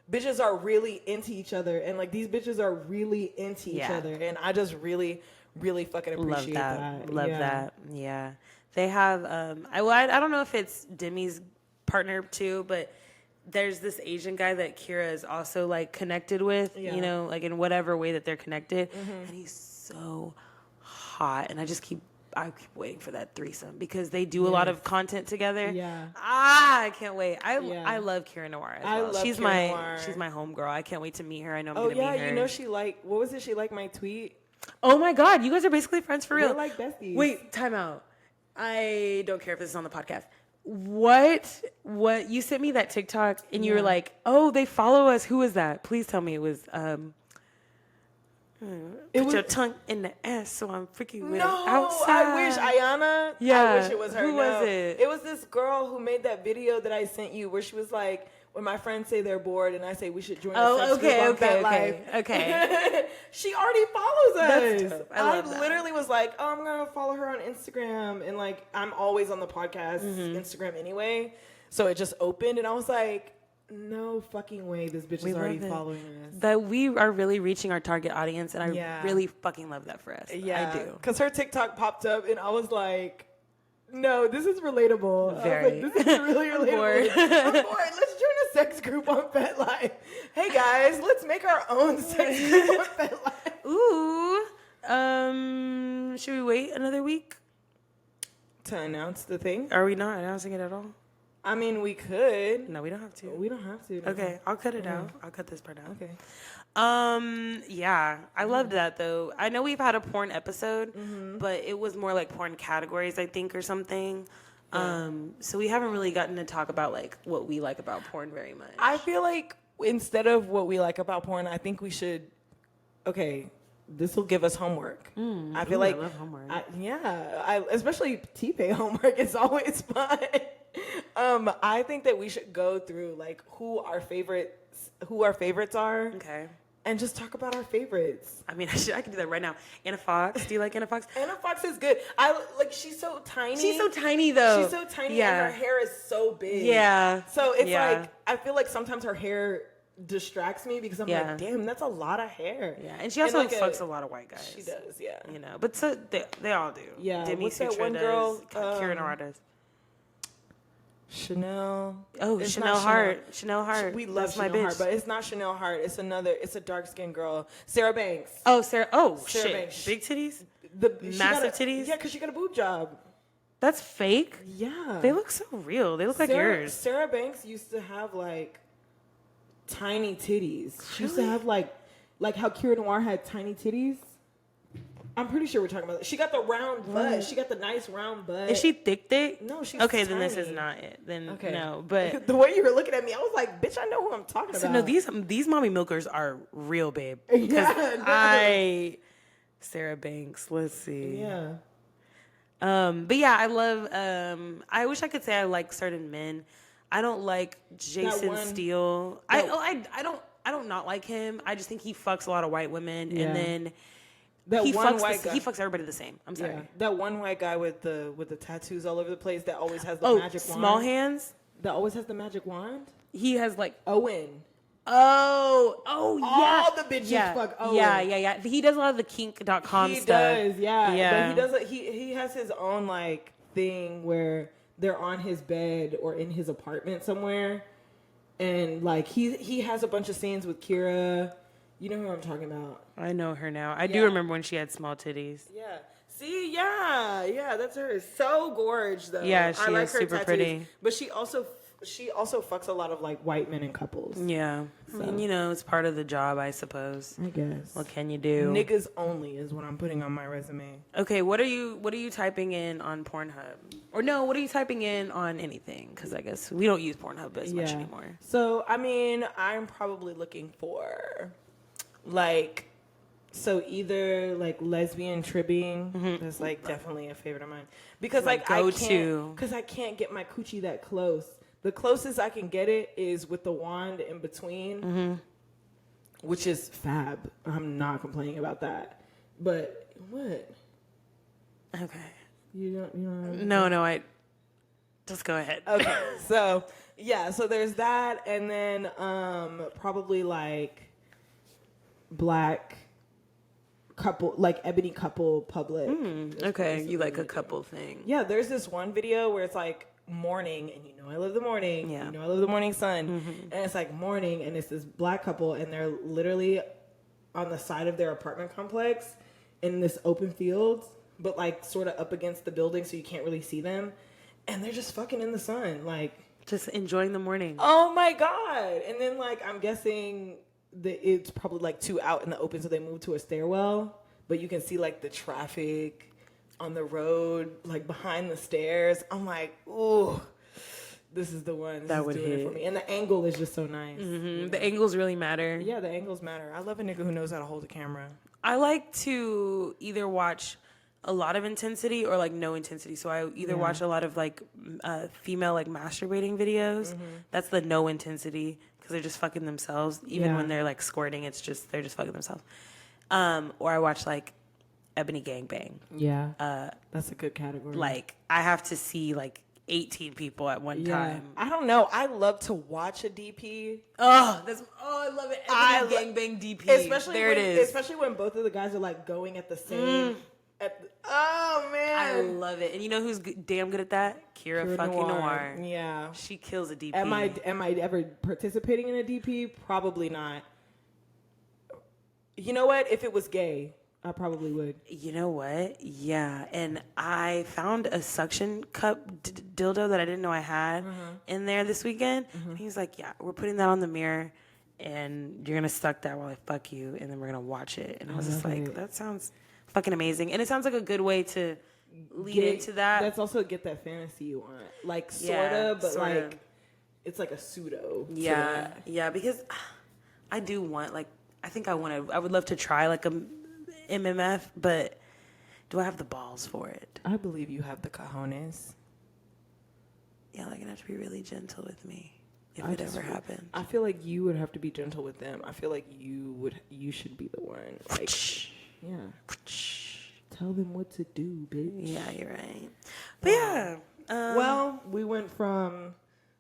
bitches are really into each other, and these bitches are really into each other, and I just really, really fucking appreciate that. Love that. Yeah. They have, I don't know if it's Demi's partner too, but there's this Asian guy that Kira is also connected with, in whatever way that they're connected. Mm-hmm. And he's so hot. And I keep waiting for that threesome, because they do a lot of content together. Yeah. I can't wait. I love Kira Noir as well. She's my homegirl. I can't wait to meet her. I know I'm going to meet her. She what was it? She liked my tweet. Oh my God. You guys are basically friends for real. We're besties. Wait, time out. I don't care if this is on the podcast. What you sent me that TikTok and you were like, oh, they follow us. Who was that? Please tell me it was put your tongue in the ass so I'm freaking with it outside. I wish Ayana. Yeah. I wish it was her. Who was it? It was this girl who made that video that I sent you, where she was like, when my friends say they're bored and I say we should join a sex group on FetLife. Okay. She already follows us. That's dope. I love that. Literally was like, oh, I'm going to follow her on Instagram. And I'm always on the podcast Instagram anyway. So it just opened and I was like, no fucking way this bitch is already following us. That we are really reaching our target audience, and I really fucking love that for us. Yeah. I do. Because her TikTok popped up and I was like, no, this is relatable. Very. This is really relatable. I'm bored. Let's join a sex group on FetLife. Hey guys, let's make our own sex group on FetLife. Ooh. Should we wait another week? To announce the thing? Are we not announcing it at all? I mean, we could. No, we don't have to. We don't have to. No. Okay, I'll cut it out. I'll cut this part out. Okay. Yeah, I loved that though. I know we've had a porn episode, but it was more like porn categories, I think, or something. Yeah. So we haven't really gotten to talk about like what we like about porn very much. I feel like instead of what we like about porn, I think we should. Okay, this will give us homework. I feel like I love homework. Especially TPAY homework is always fun. I think that we should go through like who our favorites are. Okay. And just talk about our favorites. I mean, I can do that right now. Anna Fox. Do you like Anna Fox? Anna Fox is good. She's so tiny. She's so tiny, though. She's so tiny, and her hair is so big. Yeah. So it's like, I feel like sometimes her hair distracts me because I'm like, damn, that's a lot of hair. Yeah, and she also fucks a lot of white guys. She does, yeah. You know, but so they all do. Yeah. Demi What's that Sutra one does. girl? Kira Noir does. Chanel. Oh, it's Chanel Hart. Chanel Hart. We love my Chanel bitch. Hart, but it's not Chanel Hart. It's a dark skinned girl. Sarah Banks. Oh, Sarah. Oh, Sarah shit. Banks. Big titties? She Massive got titties? Yeah, because she got a boob job. That's fake? Yeah. They look so real. They look like yours. Sarah Banks used to have like tiny titties. She used to have like how Kira Noir had tiny titties. I'm pretty sure we're talking about that. She got the round butt. She got the nice round butt. Is she thick? No, she's okay. tiny. Then this is not it. Then no. But the way you were looking at me, I was like, "Bitch, I know who I'm talking about." No, these mommy milkers are real, babe. Yeah, Sarah Banks. Let's see. Yeah. But yeah, I love. I wish I could say I like certain men. I don't like Jason Steele. I don't not like him. I just think he fucks a lot of white women, and then. He fucks everybody the same. I'm sorry. Yeah. That one white guy with the tattoos all over the place that always has the magic wand. Small hands? That always has the magic wand? He has like Owen. Oh, yeah. All the bitches fuck Owen. Yeah. He does a lot of the kink.com stuff. He does, yeah. But he has his own like thing where they're on his bed or in his apartment somewhere. And like he has a bunch of scenes with Kira. You know who I'm talking about. I know her now. I do remember when she had small titties. Yeah. See, yeah, that's her. So gorge though. Yeah, she is super pretty. But she also fucks a lot of like white men and couples. Yeah. So. I mean, it's part of the job, I suppose. I guess. What can you do? Niggas only is what I'm putting on my resume. Okay, what are you typing in on Pornhub? Or no, what are you typing in on anything? Because I guess we don't use Pornhub as much anymore. So, I mean, I'm probably looking for either like lesbian tribbing. That's like definitely a favorite of mine because I can't get my coochie that close. The closest I can get it is with the wand in between, which is fab. I'm not complaining about that. But what? Okay. You don't. No. I just go ahead. Okay. So there's that, and then probably like black couple, like ebony couple public. Okay, you like a couple thing. Yeah, there's this one video where it's like morning, and I love the morning. Yeah. I love the morning sun. And it's like morning, and it's this black couple, and they're literally on the side of their apartment complex in this open field, but like sort of up against the building so you can't really see them. And they're just fucking in the sun, like just enjoying the morning. Oh my God. And then like I'm guessing it's probably like too out in the open, so they moved to a stairwell, but you can see like the traffic on the road, like behind the stairs. I'm like, ooh, this is the one. That would hit it for me. And the angle is just so nice. The angles really matter. Yeah, the angles matter. I love a nigga who knows how to hold a camera. I like to either watch a lot of intensity or like no intensity. So I either watch a lot of like female like masturbating videos. That's the no intensity. They're just fucking themselves. Even when they're like squirting, they're just fucking themselves. Or I watch like Ebony Gangbang. Yeah. That's a good category. Like I have to see like 18 people at one time. I don't know. I love to watch a DP. I love it. Ebony Gangbang DP. Especially when both of the guys are like going at the same. Oh man, I love it. And you know who's damn good at that? Kira fucking Noir. Yeah, she kills a DP. Am I ever participating in a DP? Probably not. You know what? If it was gay, I probably would. You know what? Yeah. And I found a suction cup dildo that I didn't know I had in there this weekend. And he was like, yeah, we're putting that on the mirror and you're going to suck that while I fuck you. And then we're going to watch it. And I was just like, that sounds fucking amazing. And it sounds like a good way to lead into that. That's also get that fantasy you want. Like, sort of, but sorta. like, it's like a pseudo. Yeah. Yeah. Because I do want, like, I would love to try like a MMF, but do I have the balls for it? I believe you have the cojones. Yeah, like, you have to be really gentle with me if it ever happens. I feel like you would have to be gentle with them. I feel like you should be the one. Like, yeah. Tell them what to do, bitch. Yeah, you're right. But yeah. Well, we went from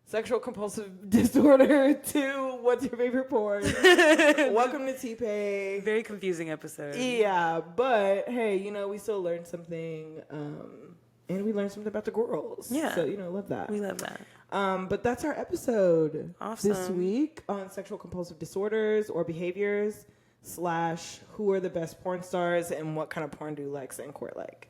sexual compulsive disorder to what's your favorite porn. Welcome to TPAY. Very confusing episode. Yeah, but hey, we still learned something, and we learned something about the Gworls. Yeah. So, love that. We love that. But that's our episode Awesome. this week on sexual compulsive disorders or behaviors / who are the best porn stars and what kind of porn do Lex and Court like.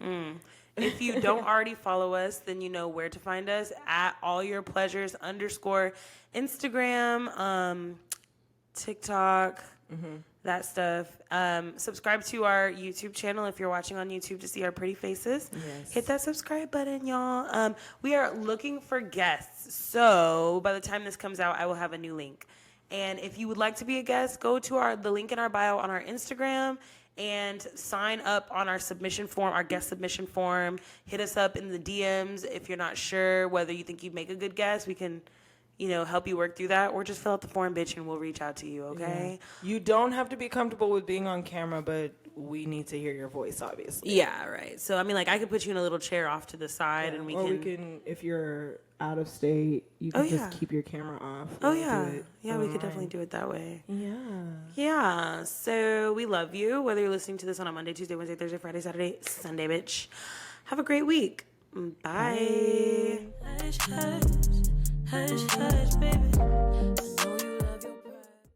If you don't already follow us, then you know where to find us at allyourpleasures _ Instagram, TikTok, that stuff. Subscribe to our YouTube channel if you're watching on YouTube to see our pretty faces. Yes. Hit that subscribe button, y'all. We are looking for guests. So by the time this comes out, I will have a new link. And if you would like to be a guest, go to the link in our bio on our Instagram and sign up on our submission form, our guest submission form. Hit us up in the DMs if you're not sure whether you think you'd make a good guest. We can, help you work through that, or just fill out the form, bitch, and we'll reach out to you, okay? Yeah. You don't have to be comfortable with being on camera, but we need to hear your voice, obviously. Yeah, right. So, I could put you in a little chair off to the side, and we can, if you're out of state, you can just keep your camera off. Oh, yeah. Yeah, we could definitely do it that way. Yeah. Yeah. So, we love you, whether you're listening to this on a Monday, Tuesday, Wednesday, Thursday, Friday, Saturday, Sunday, bitch. Have a great week. Bye. Hush, hush, hush, hush, baby. I know